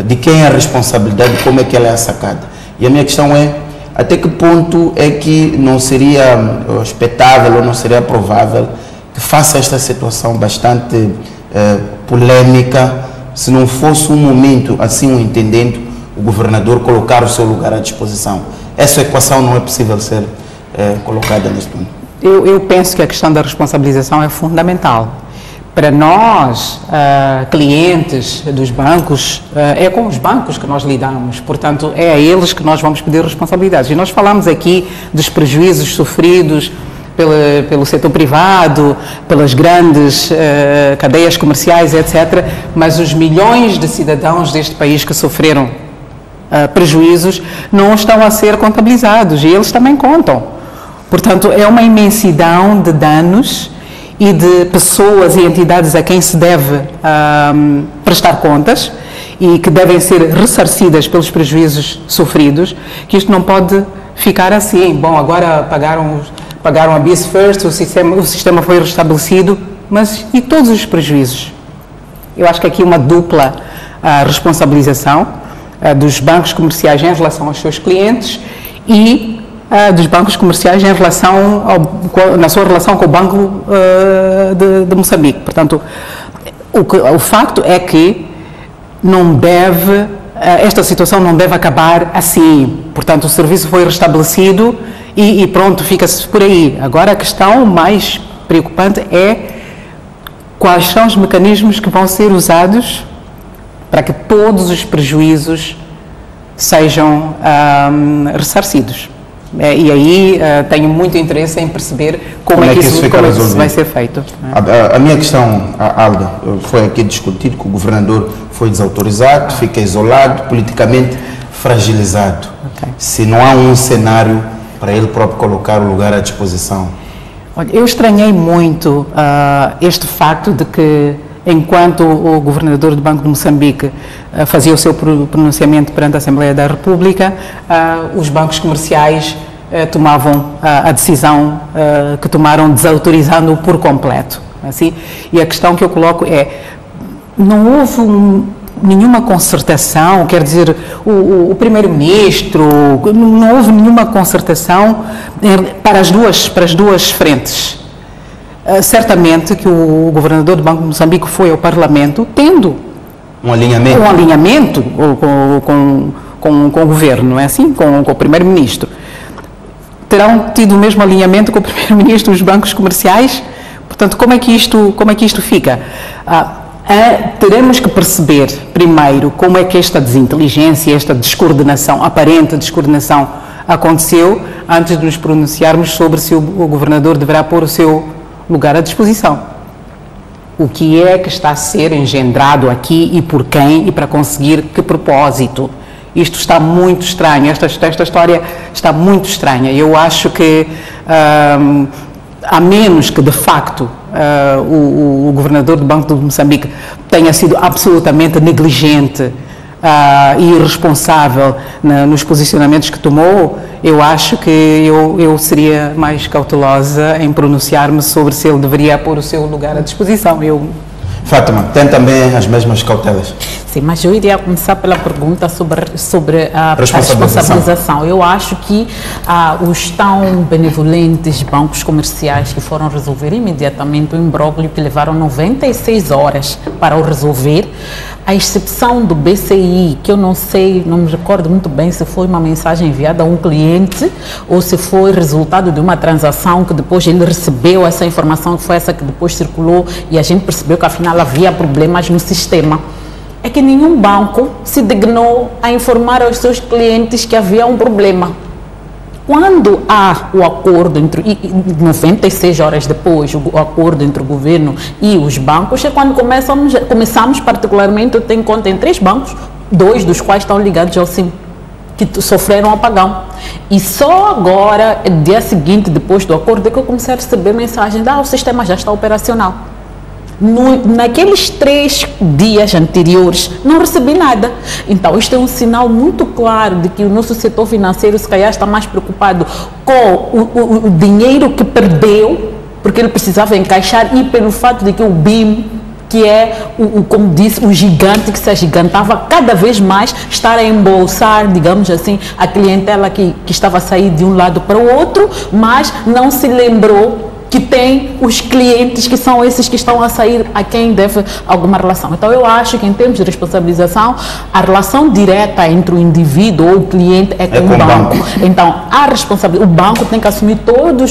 De quem é a responsabilidade, como é que ela é sacada? E a minha questão é, até que ponto é que não seria expectável ou não seria provável que faça esta situação bastante polêmica, se não fosse um momento, assim o entendendo, o governador colocar o seu lugar à disposição? Essa equação não é possível ser colocada neste ponto. Eu penso que a questão da responsabilização é fundamental. Para nós, clientes dos bancos, é com os bancos que nós lidamos, portanto, é a eles que nós vamos pedir responsabilidades. E nós falamos aqui dos prejuízos sofridos pelo setor privado, pelas grandes cadeias comerciais, etc., mas os milhões de cidadãos deste país que sofreram prejuízos não estão a ser contabilizados e eles também contam. Portanto, é uma imensidão de danos e de pessoas e entidades a quem se deve prestar contas e que devem ser ressarcidas pelos prejuízos sofridos, que isto não pode ficar assim. Bom, agora pagaram a BizFirst, o sistema foi restabelecido, mas e todos os prejuízos? Eu acho que aqui uma dupla responsabilização dos bancos comerciais em relação aos seus clientes e dos bancos comerciais em relação na sua relação com o Banco de Moçambique. Portanto, o facto é que esta situação não deve acabar assim. Portanto, o serviço foi restabelecido e pronto, fica-se por aí. Agora, a questão mais preocupante é quais são os mecanismos que vão ser usados para que todos os prejuízos sejam ressarcidos. E aí tenho muito interesse em perceber como é que isso vai ser feito. A minha questão, Alda, foi aqui discutido que o governador foi desautorizado, fica isolado, politicamente fragilizado. Okay. Se não há um cenário para ele próprio colocar o lugar à disposição. Olha, eu estranhei muito este facto de que, enquanto o governador do Banco de Moçambique fazia o seu pronunciamento perante a Assembleia da República, os bancos comerciais tomavam a decisão que tomaram, desautorizando-o por completo. Assim, e a questão que eu coloco é, não houve nenhuma concertação, quer dizer, o primeiro-ministro, não houve nenhuma concertação para as duas frentes. Certamente que o governador do Banco de Moçambique foi ao Parlamento tendo um alinhamento com o governo, não é assim? Com o primeiro-ministro. Terão tido o mesmo alinhamento com o primeiro-ministro os bancos comerciais? Portanto, como é que isto fica? Teremos que perceber primeiro como é que esta desinteligência, esta descoordenação, aparente descoordenação, aconteceu antes de nos pronunciarmos sobre se o governador deverá pôr o seu lugar à disposição. O que é que está a ser engendrado aqui e por quem e para conseguir que propósito? Isto está muito estranho, esta história está muito estranha. Eu acho que, a menos que de facto o governador do Banco de Moçambique tenha sido absolutamente negligente e irresponsável nos posicionamentos que tomou, eu acho que eu seria mais cautelosa em pronunciar-me sobre se ele deveria pôr o seu lugar à disposição. Fátima, tem também as mesmas cautelas? Sim, mas eu iria começar pela pergunta sobre a responsabilização. Eu acho que os tão benevolentes bancos comerciais que foram resolver imediatamente o imbróglio, que levaram 96 horas para o resolver, a exceção do BCI, que eu não sei, não me recordo muito bem se foi uma mensagem enviada a um cliente ou se foi resultado de uma transação que depois ele recebeu essa informação, que foi essa que depois circulou e a gente percebeu que afinal havia problemas no sistema. É que nenhum banco se dignou a informar aos seus clientes que havia um problema. Quando há o acordo entre 96 horas depois, o acordo entre o governo e os bancos, é quando começamos particularmente, eu tenho conta em 3 bancos, 2 dos quais estão ligados ao SIM, que sofreram apagão. E só agora, dia seguinte, depois do acordo, é que eu comecei a receber mensagem de o sistema já está operacional. Naqueles 3 dias anteriores, não recebi nada. Então, isto é um sinal muito claro de que o nosso setor financeiro, se calhar, está mais preocupado com o dinheiro que perdeu, porque ele precisava encaixar, e pelo fato de que o BIM, que é, como disse, o gigante que se agigantava cada vez mais, estar a embolsar, digamos assim, a clientela que estava a sair de um lado para o outro, mas não se lembrou que tem os clientes que são esses que estão a sair, a quem deve alguma relação. Então, eu acho que em termos de responsabilização, a relação direta entre o indivíduo ou o cliente é com o banco. Então, a responsabilidade, o banco tem que assumir toda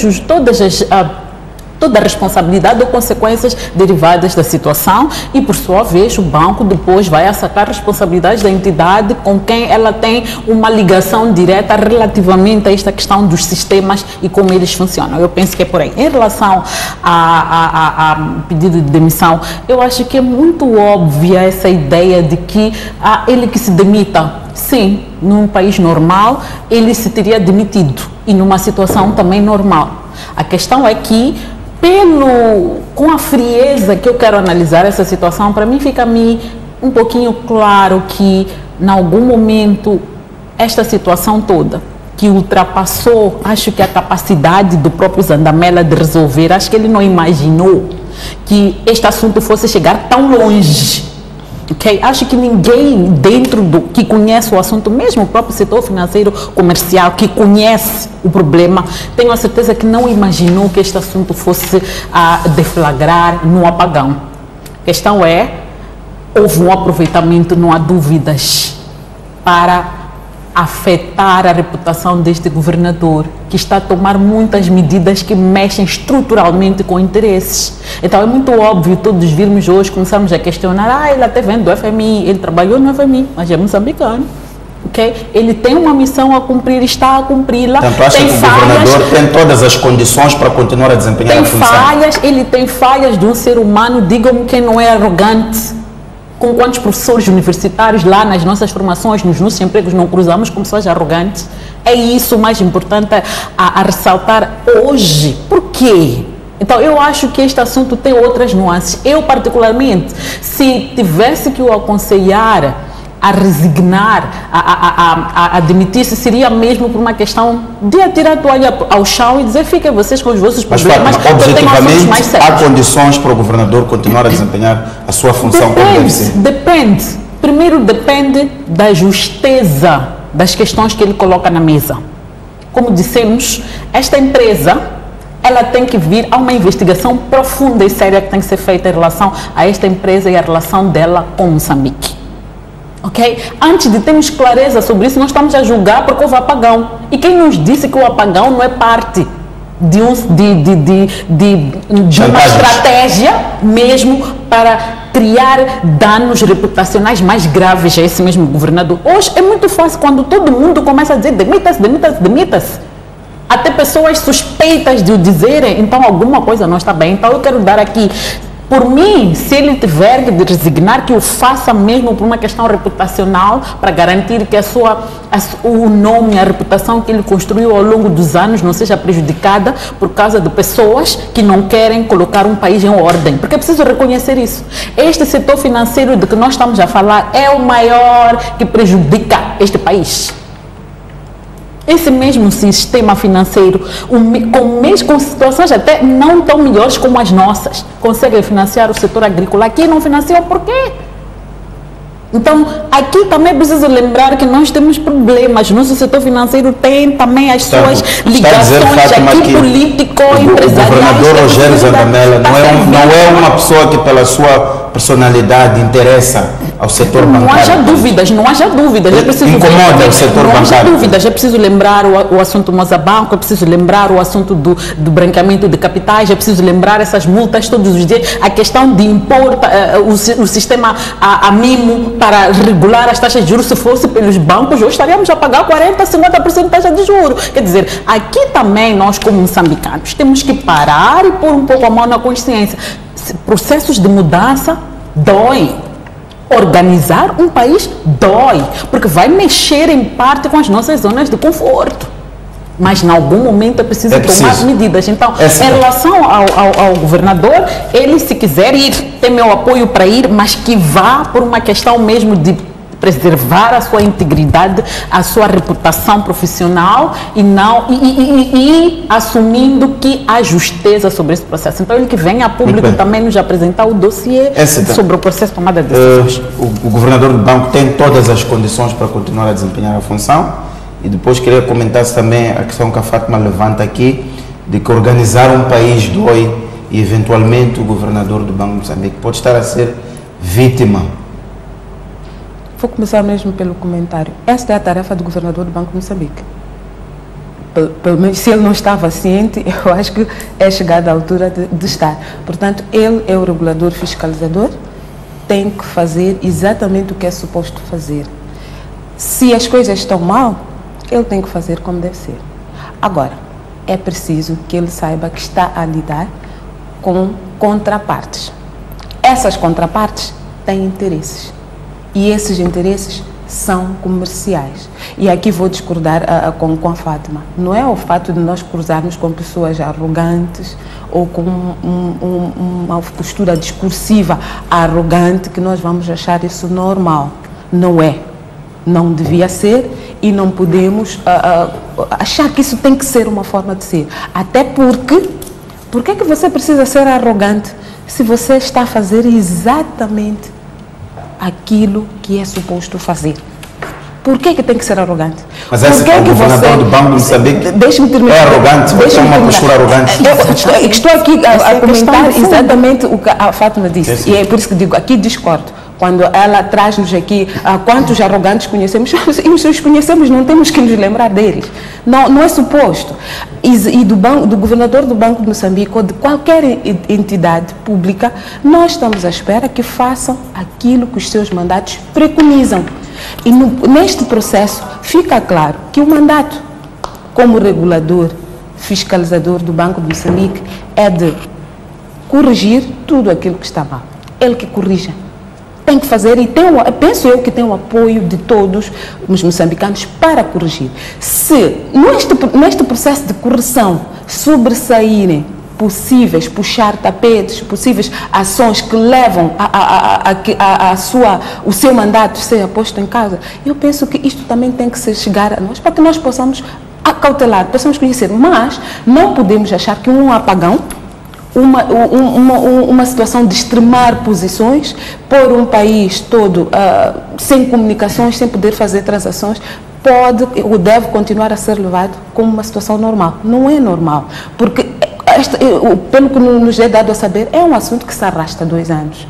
a responsabilidade ou consequências derivadas da situação e, por sua vez, o banco depois vai acertar responsabilidades da entidade com quem ela tem uma ligação direta relativamente a esta questão dos sistemas e como eles funcionam. Eu penso que é por aí. Em relação a pedido de demissão, eu acho que é muito óbvia essa ideia de que ele que se demita. Sim, num país normal, ele se teria demitido e numa situação também normal. A questão é que com a frieza que eu quero analisar essa situação, para mim fica um pouquinho claro que, em algum momento, esta situação toda, que ultrapassou, acho que a capacidade do próprio Zandamela de resolver, acho que ele não imaginou que este assunto fosse chegar tão longe. Okay? Acho que ninguém dentro que conhece o assunto, mesmo o próprio setor financeiro comercial, que conhece o problema, tenho a certeza que não imaginou que este assunto fosse deflagrar no apagão. A questão é, houve um aproveitamento, não há dúvidas, para afetar a reputação deste governador, que está a tomar muitas medidas que mexem estruturalmente com interesses. Então é muito óbvio todos virmos hoje, começarmos a questionar, ele até vem do FMI, ele trabalhou no FMI, mas é moçambicano. Okay? Ele tem uma missão a cumprir, está a cumpri-la. Tanto acha que o governador tem todas as condições para continuar a desempenhar a função? Ele tem falhas de um ser humano, digam-me quem não é arrogante. Com quantos professores universitários lá nas nossas formações, nos nossos empregos, não cruzamos com pessoas arrogantes? É isso o mais importante a ressaltar hoje. Por quê? Então, eu acho que este assunto tem outras nuances. Eu, particularmente, se tivesse que o aconselhar a resignar, a admitir-se, seria mesmo por uma questão de atirar a toalha ao chão e dizer, fiquem vocês com os vossos problemas. Mas, objetivamente, há condições para o governador continuar a desempenhar a sua função como deve ser? Depende. Primeiro, depende da justeza das questões que ele coloca na mesa. Como dissemos, esta empresa, ela tem que vir a uma investigação profunda e séria que tem que ser feita em relação a esta empresa e a relação dela com Moçambique. Okay? Antes de termos clareza sobre isso, nós estamos a julgar porque houve apagão. E quem nos disse que o apagão não é parte de uma estratégia mesmo para criar danos reputacionais mais graves a esse mesmo governador? Hoje é muito fácil quando todo mundo começa a dizer demita-se, demita-se, demita-se. Até pessoas suspeitas de o dizerem, então alguma coisa não está bem. Então eu quero dar aqui, por mim, se ele tiver de resignar, que o faça mesmo por uma questão reputacional, para garantir que o nome, a reputação que ele construiu ao longo dos anos não seja prejudicada por causa de pessoas que não querem colocar um país em ordem. Porque é preciso reconhecer isso. Este setor financeiro de que nós estamos a falar é o maior que prejudica este país. Esse mesmo sistema financeiro, com situações até não tão melhores como as nossas, consegue financiar o setor agrícola. Aqui não financiam por quê? Então, aqui também é preciso lembrar que nós temos problemas. Nosso setor financeiro tem também as suas ligações aqui político-empresariais. O governador Rogério Zandamela não é uma pessoa que pela sua personalidade interessa ao setor bancário. Não haja dúvidas. É preciso incomoda o setor bancário. Não haja dúvidas. É preciso lembrar o assunto Mozabanco, é preciso lembrar o assunto do branqueamento de capitais, é preciso lembrar essas multas todos os dias, a questão de impor o sistema a mimo para regular as taxas de juros. Se fosse pelos bancos, hoje estaríamos a pagar 40%, 50% de taxa de juros. Quer dizer, aqui também nós, como moçambicanos, temos que parar e pôr um pouco a mão na consciência. Processos de mudança doem. Organizar um país dói, porque vai mexer em parte com as nossas zonas de conforto. Mas, em algum momento, é preciso tomar medidas. Então, em relação ao governador, ele, se quiser ir, tem meu apoio para ir, mas que vá por uma questão mesmo de preservar a sua integridade, a sua reputação profissional e assumindo que há justeza sobre esse processo. Então, ele que venha a público também nos apresentar o dossiê sobre o processo de tomada de decisões. O governador do banco tem todas as condições para continuar a desempenhar a função. E depois queria comentar também a questão que a Fátima levanta aqui, de que organizar um país dói e eventualmente o governador do Banco de Moçambique pode estar a ser vítima. Vou começar mesmo pelo comentário. Esta é a tarefa do governador do Banco de Moçambique. Pelo menos, se ele não estava ciente, eu acho que é chegada a altura de estar. Portanto, ele é o regulador fiscalizador, tem que fazer exatamente o que é suposto fazer. Se as coisas estão mal, ele tem que fazer como deve ser. Agora, é preciso que ele saiba que está a lidar com contrapartes. Essas contrapartes têm interesses. E esses interesses são comerciais. E aqui vou discordar com a Fátima. Não é o fato de nós cruzarmos com pessoas arrogantes ou com uma postura discursiva arrogante que nós vamos achar isso normal. Não é. Não devia ser e não podemos achar que isso tem que ser uma forma de ser. Até porque, por que você precisa ser arrogante se você está a fazer exatamente aquilo que é suposto fazer? Por que tem que ser arrogante? Mas esse é o governador do Banco de Moçambique. Deixe-me terminar. É arrogante, tem uma postura arrogante. Estou aqui a comentar exatamente o que a Fátima disse. E é por isso que digo, aqui discordo. quando ela traz-nos aqui quantos arrogantes conhecemos, e os conhecemos, não temos que nos lembrar deles. Não é suposto. E do governador do Banco de Moçambique ou de qualquer entidade pública, nós estamos à espera que façam aquilo que os seus mandatos preconizam. E neste processo fica claro que o mandato como regulador, fiscalizador do Banco de Moçambique é de corrigir tudo aquilo que está mal. Ele que corrija. Tem que fazer e penso eu que tem o apoio de todos os moçambicanos para corrigir. Se neste processo de correção sobressaírem possíveis puxar tapetes, possíveis ações que levam o seu mandato seja posto em causa, eu penso que isto também tem que chegar a nós para que nós possamos acautelar, possamos conhecer, mas não podemos achar que um apagão, uma situação de extremar posições, por um país todo sem comunicações, sem poder fazer transações, pode ou deve continuar a ser levado como uma situação normal. Não é normal, porque pelo que nos é dado a saber, é um assunto que se arrasta há 2 anos.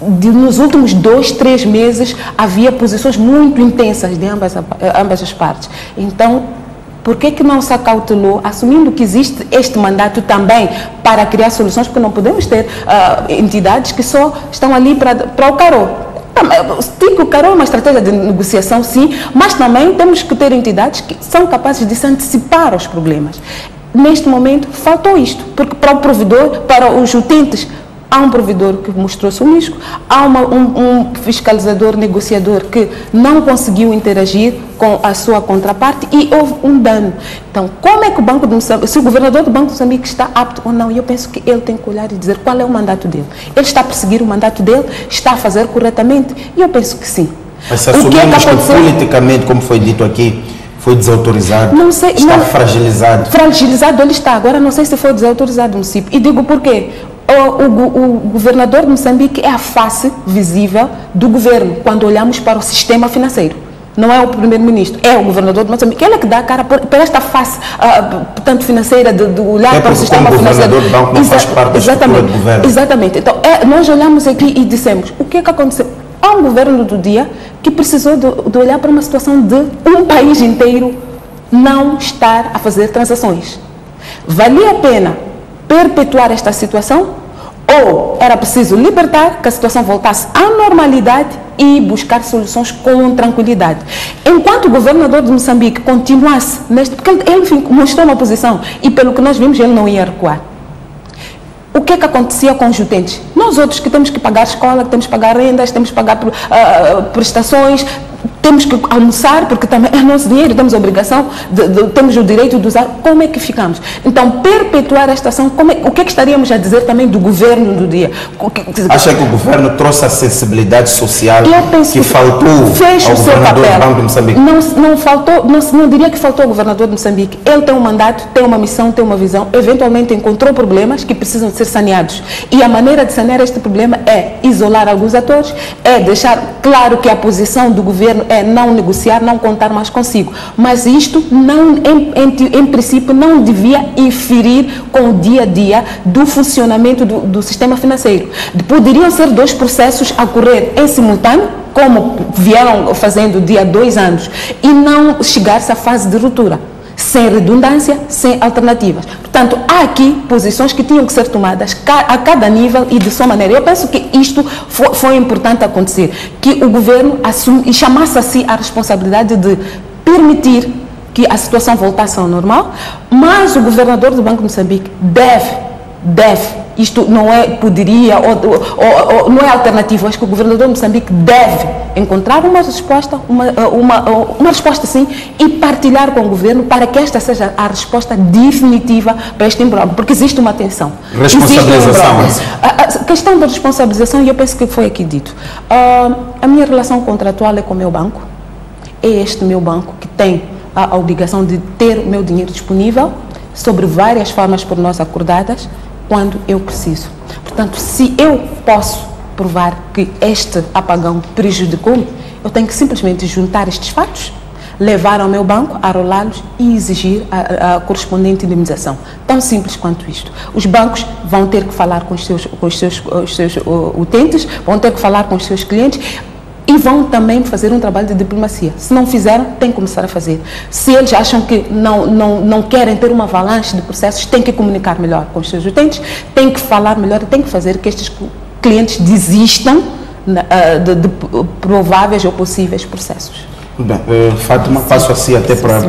Nos últimos 2, 3 meses havia posições muito intensas de ambas as partes. Então, por que não se acautelou, assumindo que existe este mandato também para criar soluções, porque não podemos ter entidades que só estão ali para o carô. O carô é uma estratégia de negociação, sim, mas também temos que ter entidades que são capazes de se antecipar aos problemas. Neste momento, faltou isto, porque para o provedor, para os utentes, há um provedor que mostrou sumisco, há um fiscalizador, negociador que não conseguiu interagir com a sua contraparte e houve um dano. Então, como é que o Banco de Moçambique, se o governador do Banco de Moçambique está apto ou não, eu penso que ele tem que olhar e dizer qual é o mandato dele. Ele está a perseguir o mandato dele, está a fazer corretamente? E eu penso que sim. Mas se assumimos que politicamente, como foi dito aqui, foi desautorizado, não sei, está fragilizado. Fragilizado ele está, agora não sei se foi desautorizado no município. E digo por quê? O governador de Moçambique é a face visível do governo quando olhamos para o sistema financeiro. Não é o primeiro-ministro, é o governador de Moçambique. Ele é que dá a cara por esta face, portanto, financeira, de olhar para o sistema financeiro. O governador do banco não faz parte da estrutura do governo. Exatamente. Então, nós olhamos aqui e dissemos, o que é que aconteceu? Há um governo do dia que precisou de olhar para uma situação de um país inteiro não estar a fazer transações. Valia a pena perpetuar esta situação ou era preciso libertar, que a situação voltasse à normalidade e buscar soluções com tranquilidade? Enquanto o governador de Moçambique continuasse neste... Porque ele enfim, mostrou uma posição e pelo que nós vimos ele não ia recuar. O que é que acontecia com os utentes? Nós outros que temos que pagar escola, que temos que pagar rendas, temos que pagar prestações, temos que almoçar, porque também é nosso dinheiro, temos a obrigação, temos o direito de usar. Como é que ficamos? Então, perpetuar esta ação, o que é que estaríamos a dizer também do governo do dia? Acha que o governo trouxe a sensibilidade social que faltou ao governador do Banco de Moçambique? Não faltou, não diria que faltou ao governador de Moçambique. Ele tem um mandato, tem uma missão, tem uma visão, eventualmente encontrou problemas que precisam de ser saneados. E a maneira de sanear este problema é isolar alguns atores, é deixar claro que a posição do governo é não negociar, não contar mais consigo. Mas isto, não, em princípio, não devia inferir com o dia a dia do funcionamento do sistema financeiro. Poderiam ser 2 processos a ocorrer em simultâneo, como vieram fazendo há 2 anos, e não chegar-se à fase de ruptura, sem redundância, sem alternativas. Portanto, há aqui posições que tinham que ser tomadas a cada nível e de sua maneira. Eu penso que isto foi importante acontecer, que o governo assume e chamasse a si a responsabilidade de permitir que a situação voltasse ao normal, mas o governador do Banco de Moçambique deve, isto não é poderia ou não é alternativo, acho que o governador de Moçambique deve encontrar uma resposta, uma resposta sim, e partilhar com o governo para que esta seja a resposta definitiva para este imbróglio, porque existe uma tensão. Responsabilização. A questão da responsabilização, e eu penso que foi aqui dito, a minha relação contratual é com o meu banco, é este meu banco que tem a obrigação de ter o meu dinheiro disponível sobre várias formas por nós acordadas, quando eu preciso. Portanto, se eu posso provar que este apagão prejudicou-me, eu tenho que simplesmente juntar estes fatos, levar ao meu banco, arrolá-los e exigir a correspondente indemnização. Tão simples quanto isto. Os bancos vão ter que falar com os seus utentes, vão ter que falar com os seus clientes e vão também fazer um trabalho de diplomacia. Se não fizeram, tem que começar a fazer. Se eles acham que não querem ter uma avalanche de processos, tem que comunicar melhor com os seus utentes, tem que falar melhor, tem que fazer que estes clientes desistam de prováveis ou possíveis processos. Bem, Fátima, passo assim até para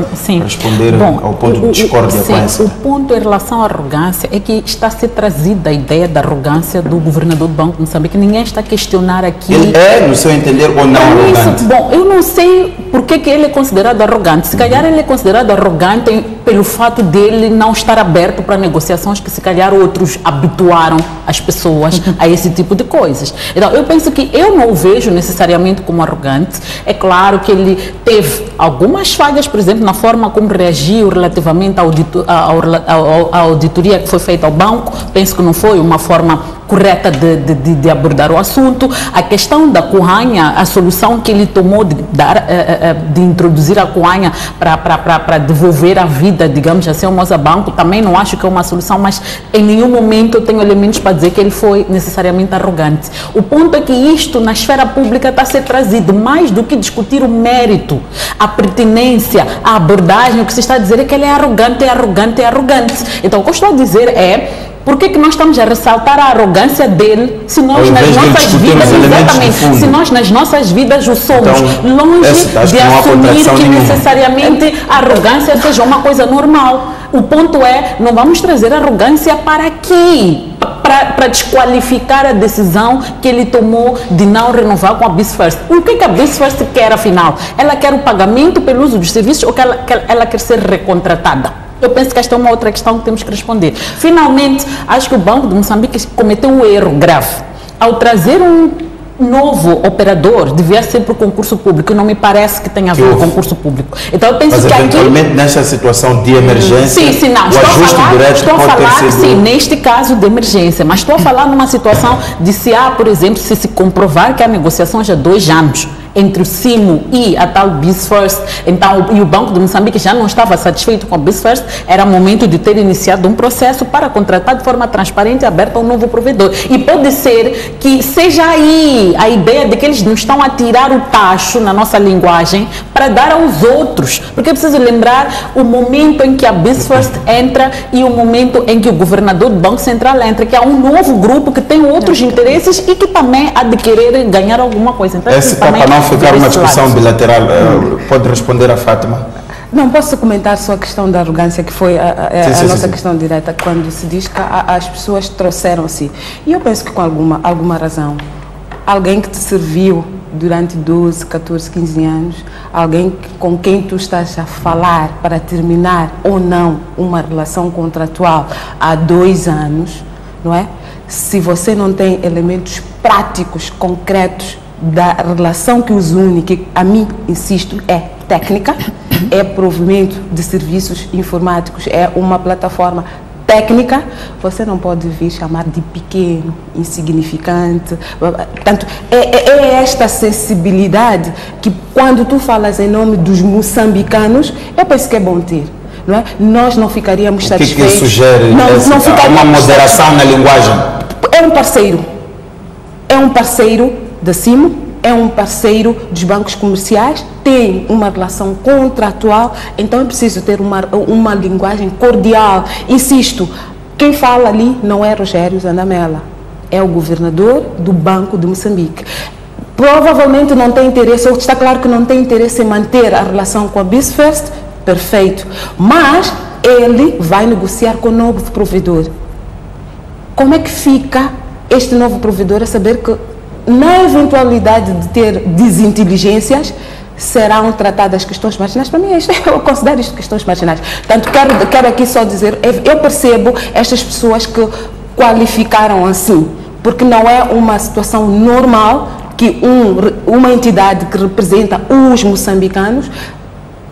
responder ao ponto de discórdia com essa. O ponto em relação à arrogância é que está a ser trazida a ideia da arrogância do governador do Banco de Moçambique. Ninguém está a questionar aqui. Ele é, no seu entender, ou não arrogante? Bom, eu não sei por que ele é considerado arrogante. Se calhar ele é considerado arrogante pelo fato dele não estar aberto para negociações que se calhar outros habituaram as pessoas a esse tipo de coisas. Então, eu penso que eu não o vejo necessariamente como arrogante. É claro que ele teve algumas falhas, por exemplo, na forma como reagiu relativamente à auditoria que foi feita ao banco. Penso que não foi uma forma correta de abordar o assunto. A questão da Cuanha, a solução que ele tomou de introduzir a Cuanha para devolver a vida, digamos assim, ao Moçambique, também não acho que é uma solução, mas em nenhum momento eu tenho elementos para dizer que ele foi necessariamente arrogante. O ponto é que isto na esfera pública está a ser trazido mais do que discutir o mérito, a pertinência, a abordagem. O que se está a dizer é que ele é arrogante, é arrogante, é arrogante. Então o que eu estou a dizer é: por que nós estamos a ressaltar a arrogância dele se nós nas nossas vidas, exatamente, se nós nas nossas vidas o somos, então, longe de assumir que necessariamente a arrogância seja uma coisa normal. O ponto é, não vamos trazer arrogância para aqui, para desqualificar a decisão que ele tomou de não renovar com a BizFirst. O que a BizFirst quer, afinal? Ela quer o pagamento pelo uso dos serviços ou que ela quer ser recontratada? Eu penso que esta é uma outra questão que temos que responder. Finalmente, acho que o Banco de Moçambique cometeu um erro grave. Ao trazer um novo operador, devia ser por concurso público. Não me parece que tenha a ver com concurso público. Então eu penso que eventualmente aqui, nesta situação de emergência, não. Estou a falar, sim, neste caso de emergência, mas estou a falar numa situação de se há, por exemplo, se comprovar que a negociação já há 2 anos entre o CIMO e a tal BizFirst, então, e o Banco de Moçambique já não estava satisfeito com a BizFirst, era momento de ter iniciado um processo para contratar de forma transparente e aberta um novo provedor. E pode ser que seja aí a ideia de que eles não estão a tirar o tacho, na nossa linguagem, para dar aos outros. Porque é preciso lembrar o momento em que a BizFirst entra e o momento em que o governador do Banco Central entra, que é um novo grupo que tem outros interesses e que também há de querer ganhar alguma coisa. Então, esse também não ficar uma discussão bilateral. Pode responder a Fátima? Não, posso comentar só a questão da arrogância, que foi a nossa questão direta, quando se diz que as pessoas trouxeram-se. E eu penso que com alguma razão. Alguém que te serviu durante 12, 14, 15 anos, alguém com quem tu estás a falar para terminar ou não uma relação contratual há 2 anos, não é? Se você não tem elementos práticos, concretos, da relação que os une, que a mim, insisto, é técnica, é provimento de serviços informáticos, é uma plataforma técnica, você não pode vir chamar de pequeno, insignificante. Portanto, é esta sensibilidade que, quando tu falas em nome dos moçambicanos, eu penso que é bom ter. Não é? Nós não ficaríamos satisfeitos. O que sugere uma moderação na linguagem? É um parceiro da CIMO, é um parceiro dos bancos comerciais, tem uma relação contratual, então é preciso ter uma linguagem cordial. Insisto, quem fala ali não é Rogério Zandamela, é o governador do Banco de Moçambique. Provavelmente não tem interesse, ou está claro que não tem interesse em manter a relação com a BizFirst, perfeito, mas ele vai negociar com o novo provedor. Como é que fica este novo provedor a saber que, na eventualidade de ter desinteligências, serão tratadas questões marginais? Para mim, eu considero isto questões marginais. Portanto, quero aqui só dizer, eu percebo estas pessoas que qualificaram assim, porque não é uma situação normal que uma entidade que representa os moçambicanos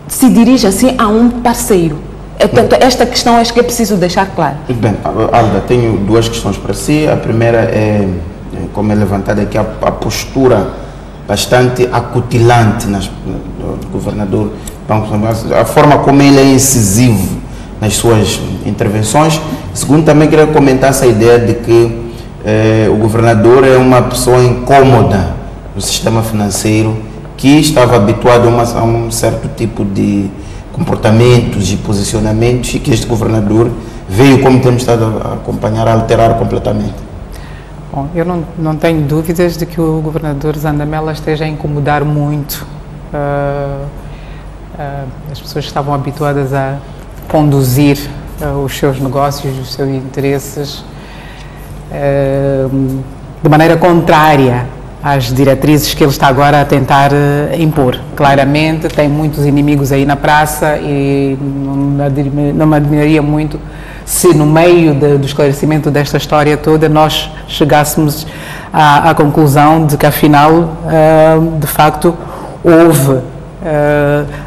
se dirige assim a um parceiro. Portanto, esta questão acho que é preciso deixar claro. Bem, Alda, tenho 2 questões para si. A primeira é, como é levantada aqui, a postura bastante acutilante do governador Banco Moçambique, a forma como ele é incisivo nas suas intervenções. Segundo, também queria comentar essa ideia de que o governador é uma pessoa incômoda no sistema financeiro, que estava habituado a um certo tipo de comportamentos e posicionamentos, e que este governador veio, como temos estado a acompanhar, a alterar completamente. Bom, eu não tenho dúvidas de que o governador Zandamela esteja a incomodar muito as pessoas que estavam habituadas a conduzir os seus negócios, os seus interesses de maneira contrária às diretrizes que ele está agora a tentar impor. Claramente tem muitos inimigos aí na praça e não me admiraria muito se no meio do esclarecimento desta história toda nós chegássemos à conclusão de que afinal de facto houve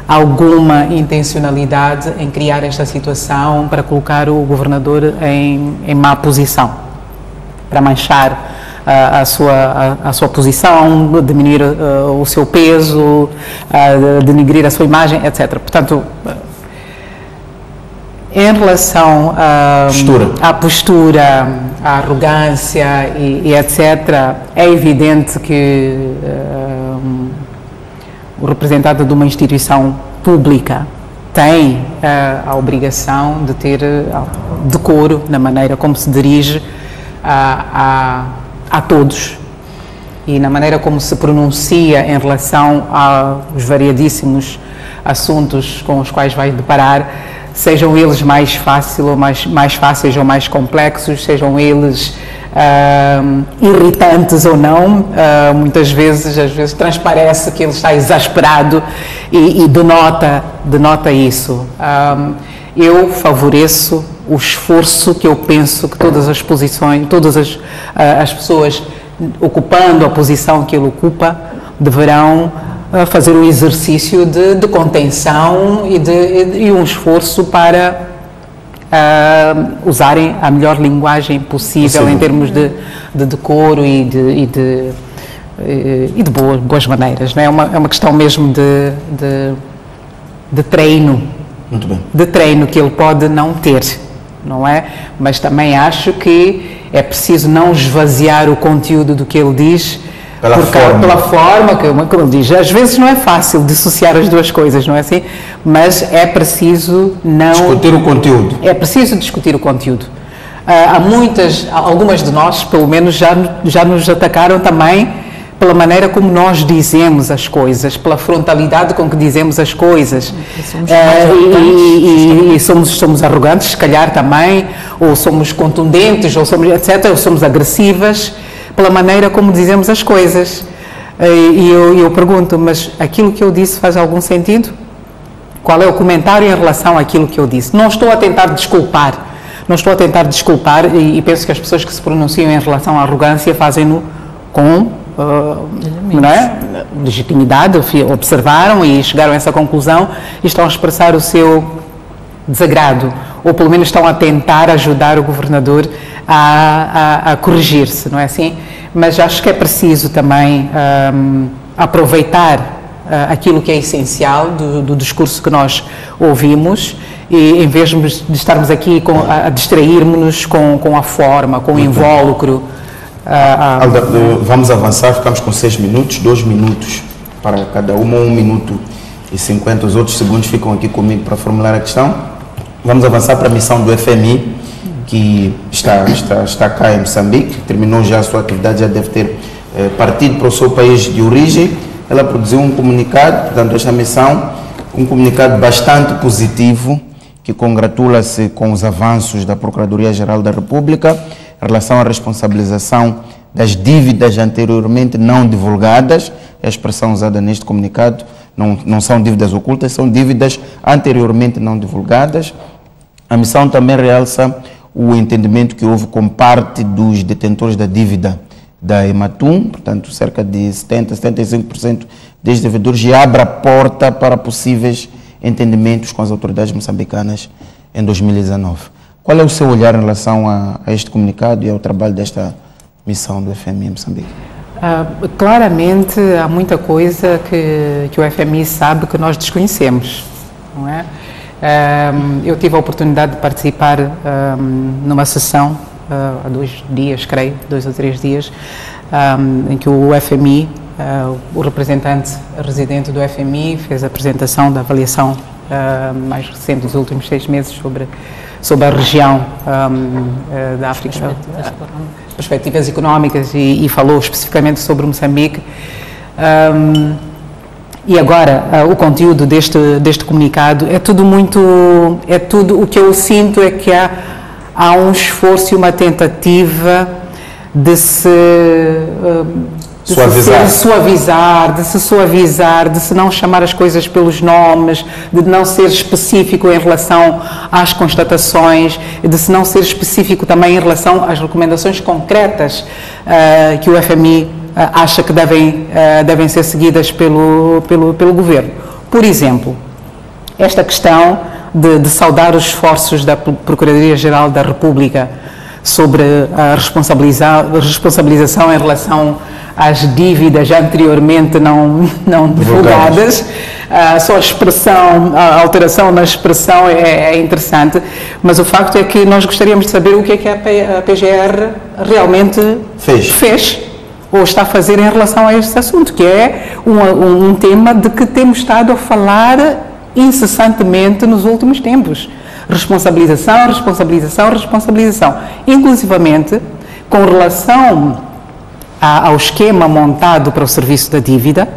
alguma intencionalidade em criar esta situação para colocar o governador em má posição, para manchar a sua posição, diminuir o seu peso, denigrir a sua imagem, etc. Portanto, em relação à postura, à arrogância e etc., é evidente que o representante de uma instituição pública tem a obrigação de ter decoro na maneira como se dirige a todos e na maneira como se pronuncia em relação aos variadíssimos assuntos com os quais vai deparar, sejam eles mais fáceis ou mais complexos, sejam eles irritantes ou não, às vezes transparece que ele está exasperado e denota isso. Eu favoreço o esforço que eu penso que todas as posições, todas as pessoas ocupando a posição que ele ocupa deverão fazer um exercício de contenção e um esforço para usarem a melhor linguagem possível em termos de decoro e de boas maneiras. Não é? É uma questão mesmo de treino. Muito bem. De treino que ele pode não ter, não é? Mas também acho que é preciso não esvaziar o conteúdo do que ele diz pela forma como ele diz. Às vezes não é fácil dissociar as duas coisas, não é assim? Mas é preciso não... discutir o conteúdo. É preciso discutir o conteúdo. Algumas de nós, pelo menos, já nos atacaram também pela maneira como nós dizemos as coisas, pela frontalidade com que dizemos as coisas. Somos arrogantes, se calhar também, ou somos contundentes, ou somos etc., ou somos agressivas pela maneira como dizemos as coisas. E eu pergunto, mas aquilo que eu disse faz algum sentido? Qual é o comentário em relação àquilo que eu disse? Não estou a tentar desculpar, e penso que as pessoas que se pronunciam em relação à arrogância fazem-no com não é? Legitimidade, observaram e chegaram a essa conclusão e estão a expressar o seu desagrado, ou pelo menos estão a tentar ajudar o governador a corrigir-se, não é assim? Mas acho que é preciso também aproveitar aquilo que é essencial do discurso que nós ouvimos e em vez de estarmos aqui a distrairmos-nos com a forma, com o invólucro. Alda, vamos avançar, ficamos com 6 minutos, 2 minutos para cada uma, 1 minuto e 50, os outros segundos ficam aqui comigo para formular a questão. Vamos avançar para a missão do FMI, que está cá em Moçambique, terminou já a sua atividade, já deve ter partido para o seu país de origem. Ela produziu um comunicado, portanto, esta missão, um comunicado bastante positivo, que congratula-se com os avanços da Procuradoria-Geral da República em relação à responsabilização das dívidas anteriormente não divulgadas. A expressão usada neste comunicado não são dívidas ocultas, são dívidas anteriormente não divulgadas. A missão também realça o entendimento que houve com parte dos detentores da dívida da Ematum, portanto cerca de 70-75% dos devedores, e abre a porta para possíveis entendimentos com as autoridades moçambicanas em 2019. Qual é o seu olhar em relação a este comunicado e ao trabalho desta missão do FMI em Moçambique? Claramente há muita coisa que o FMI sabe que nós desconhecemos, não é? Eu tive a oportunidade de participar numa sessão há 2 dias, creio, 2 ou 3 dias, em que o FMI, o representante residente do FMI, fez a apresentação da avaliação mais recente dos últimos 6 meses sobre a região da África, perspectivas económicas, e falou especificamente sobre Moçambique. E agora, o conteúdo deste comunicado é tudo o que eu sinto é que há um esforço e uma tentativa de se suavizar, de se não chamar as coisas pelos nomes, de não ser específico em relação às constatações, de se não ser específico também em relação às recomendações concretas que o FMI acha que devem ser seguidas pelo Governo. Por exemplo, esta questão de saudar os esforços da Procuradoria-Geral da República sobre a responsabilização em relação às dívidas anteriormente não divulgadas. Só a alteração na expressão é interessante, mas o facto é que nós gostaríamos de saber o que é que a PGR realmente fez ou está a fazer em relação a este assunto, que é um tema de que temos estado a falar incessantemente nos últimos tempos. Responsabilização. Inclusivamente, com relação ao esquema montado para o serviço da dívida,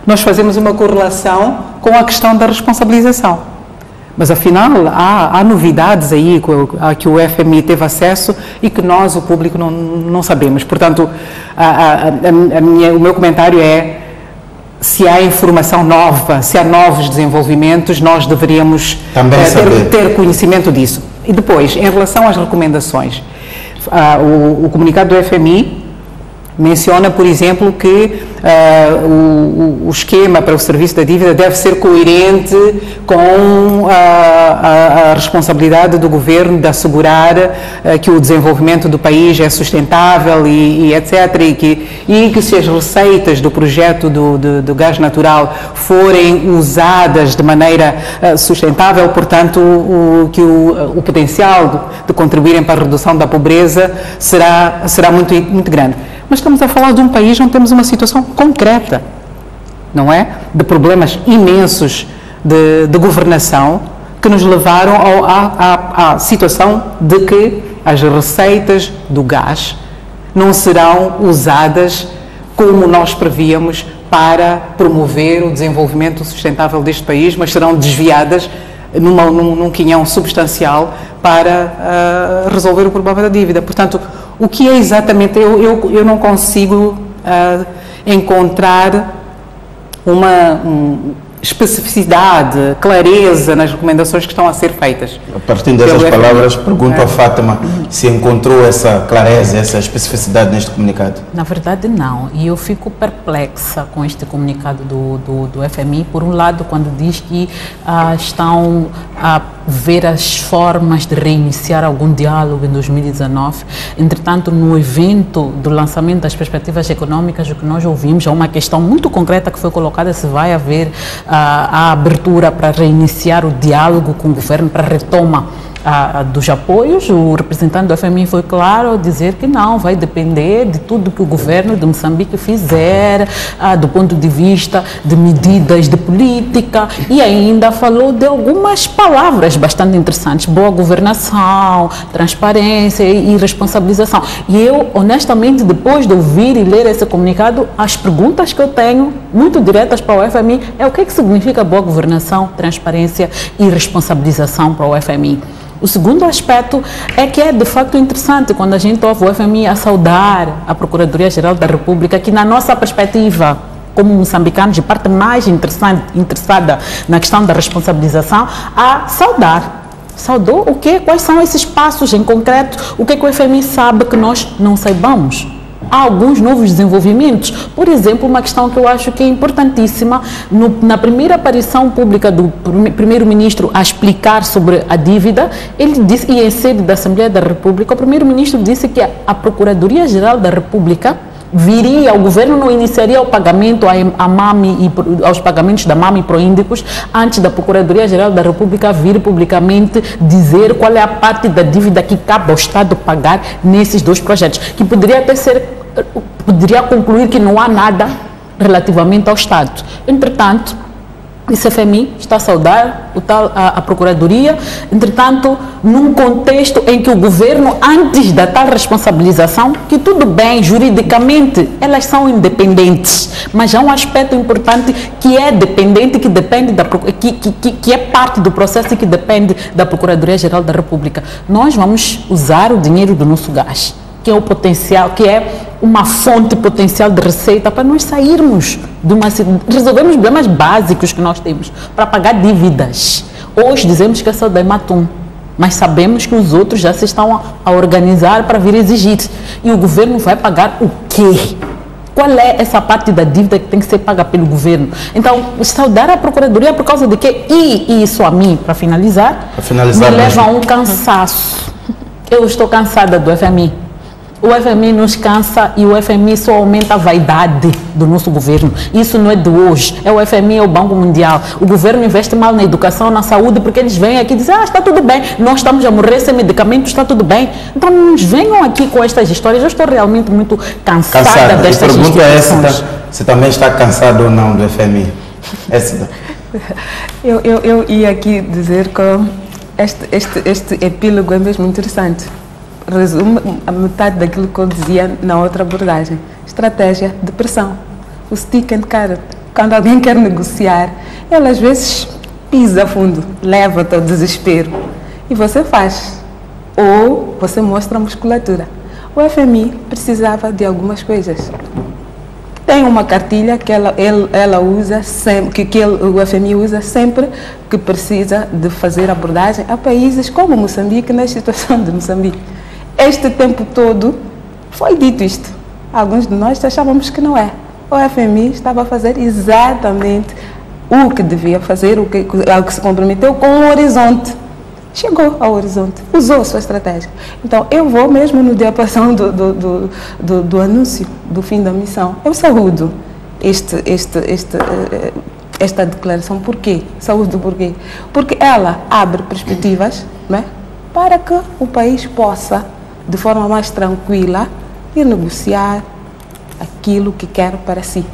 nós fazemos uma correlação com a questão da responsabilização. Mas, afinal, há novidades aí a que o FMI teve acesso e que nós, o público, não sabemos. Portanto, o meu comentário é: se há informação nova, se há novos desenvolvimentos, nós deveríamos ter conhecimento disso. E depois, em relação às recomendações, o comunicado do FMI menciona, por exemplo, que o esquema para o serviço da dívida deve ser coerente com a responsabilidade do Governo de assegurar que o desenvolvimento do país é sustentável e etc. E que se as receitas do projeto do gás natural forem usadas de maneira sustentável, portanto, o potencial de contribuírem para a redução da pobreza será muito, muito grande. Mas estamos a falar de um país onde temos uma situação concreta, não é? De problemas imensos de governação que nos levaram à situação de que as receitas do gás não serão usadas como nós prevíamos para promover o desenvolvimento sustentável deste país, mas serão desviadas num quinhão substancial para resolver o problema da dívida. Portanto, o que é exatamente, eu não consigo encontrar uma especificidade, clareza nas recomendações que estão a ser feitas. A partir dessas palavras, pergunto a Fátima se encontrou essa clareza, essa especificidade neste comunicado. Na verdade, não. E eu fico perplexa com este comunicado do FMI. Por um lado, quando diz que estão a ver as formas de reiniciar algum diálogo em 2019. Entretanto, no evento do lançamento das perspectivas econômicas, o que nós ouvimos é uma questão muito concreta que foi colocada: se vai haver a abertura para reiniciar o diálogo com o governo, para a retoma dos apoios. O representante do FMI foi claro ao dizer que não, vai depender de tudo que o governo de Moçambique fizer, do ponto de vista de medidas de política, e ainda falou de algumas palavras bastante interessantes: boa governação, transparência e responsabilização. E eu, honestamente, depois de ouvir e ler esse comunicado, as perguntas que eu tenho, muito diretas para o FMI, é o que significa boa governação, transparência e responsabilização para o FMI. O segundo aspecto é que é de facto interessante quando a gente ouve o FMI a saudar a Procuradoria-Geral da República, que na nossa perspectiva, como moçambicanos, de parte mais interessada na questão da responsabilização, a saudar. Saudou o quê? Quais são esses passos em concreto? O que é que o FMI sabe que nós não saibamos? Há alguns novos desenvolvimentos. Por exemplo, uma questão que eu acho que é importantíssima: na primeira aparição pública do primeiro-ministro a explicar sobre a dívida, ele disse, e em sede da Assembleia da República, o primeiro-ministro disse que a Procuradoria-Geral da República o governo não iniciaria o pagamento à MAMI aos pagamentos da MAMI Proíndicos antes da Procuradoria-Geral da República vir publicamente dizer qual é a parte da dívida que cabe ao Estado pagar nesses 2 projetos, que poderia concluir que não há nada relativamente ao Estado. Entretanto, o CFMI está a saudar a Procuradoria, entretanto, num contexto em que o governo, antes da tal responsabilização, que tudo bem, juridicamente, elas são independentes, mas há um aspecto importante que é dependente, que depende que é parte do processo e que depende da Procuradoria-Geral da República. Nós vamos usar o dinheiro do nosso gás, que é o potencial, que é uma fonte potencial de receita para nós sairmos resolvermos problemas básicos que nós temos, para pagar dívidas. Hoje dizemos que é só da Ematum, mas sabemos que os outros já se estão a organizar para vir exigir. E o governo vai pagar o quê? Qual é essa parte da dívida que tem que ser paga pelo governo? Então, saudar a Procuradoria por causa de quê? E isso a mim, para finalizar me leva a um cansaço. Eu estou cansada do FMI. O FMI nos cansa e o FMI só aumenta a vaidade do nosso governo. Isso não é de hoje. É o FMI, é o Banco Mundial. O governo investe mal na educação, na saúde, porque eles vêm aqui e dizem, está tudo bem, nós estamos a morrer sem medicamentos, está tudo bem. Então não nos venham aqui com estas histórias. Eu estou realmente muito cansada destas histórias. A pergunta é se também está cansado ou não do FMI. Eu ia aqui dizer que este epílogo é mesmo interessante. Resume a metade daquilo que eu dizia na outra abordagem. Estratégia de pressão. O stick and carrot. Quando alguém quer negociar, ele às vezes pisa fundo, leva-te ao desespero. E você faz. Ou você mostra a musculatura. O FMI precisava de algumas coisas. Tem uma cartilha que ela usa sempre, o FMI usa sempre que precisa de fazer abordagem a países como Moçambique, na situação de Moçambique. Este tempo todo foi dito isto. Alguns de nós achávamos que não é. O FMI estava a fazer exatamente o que devia fazer, ao que se comprometeu com o horizonte. Chegou ao horizonte, usou a sua estratégia. Então, eu vou mesmo no diapasão do anúncio do fim da missão. Eu saúdo esta declaração. Por quê? Saúdo por quê? Porque ela abre perspectivas, né, para que o país possa, de forma mais tranquila, ir negociar aquilo que quer para si.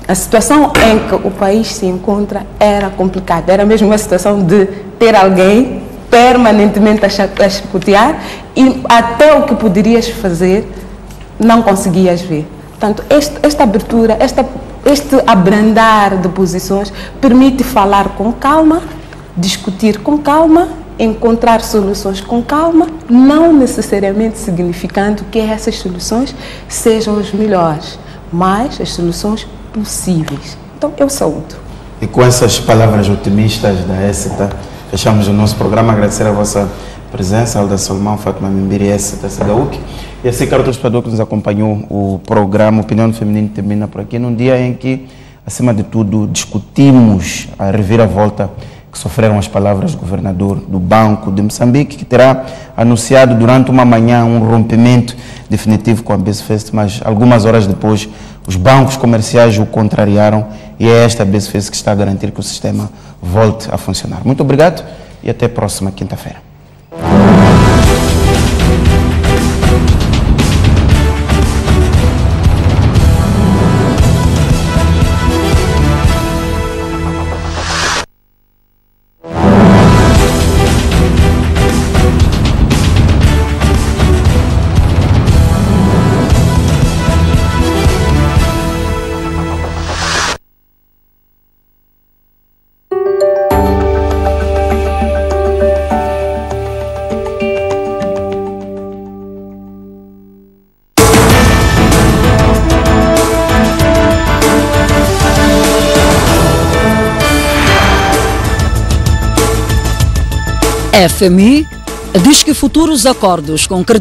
A situação em que o país se encontra era complicada. Era mesmo uma situação de ter alguém permanentemente a chacotear e até o que poderias fazer não conseguias ver. Portanto, esta abertura, este abrandar de posições permite falar com calma, discutir com calma, encontrar soluções com calma, não necessariamente significando que essas soluções sejam as melhores, mas as soluções possíveis. Então, eu saúdo. E com essas palavras otimistas da ESTA, fechamos o nosso programa. Agradecer a vossa presença, Alda Solomão, Fátima Mimbiri, ESTA Sagauk. E assim, caro telespectador que nos acompanhou, o programa Opinião do Feminino termina por aqui, num dia em que, acima de tudo, discutimos a reviravolta que sofreram as palavras do governador do Banco de Moçambique, que terá anunciado durante uma manhã um rompimento definitivo com a BCFES, mas algumas horas depois os bancos comerciais o contrariaram e é esta BCFES que está a garantir que o sistema volte a funcionar. Muito obrigado e até a próxima quinta-feira. FMI diz que futuros acordos com credores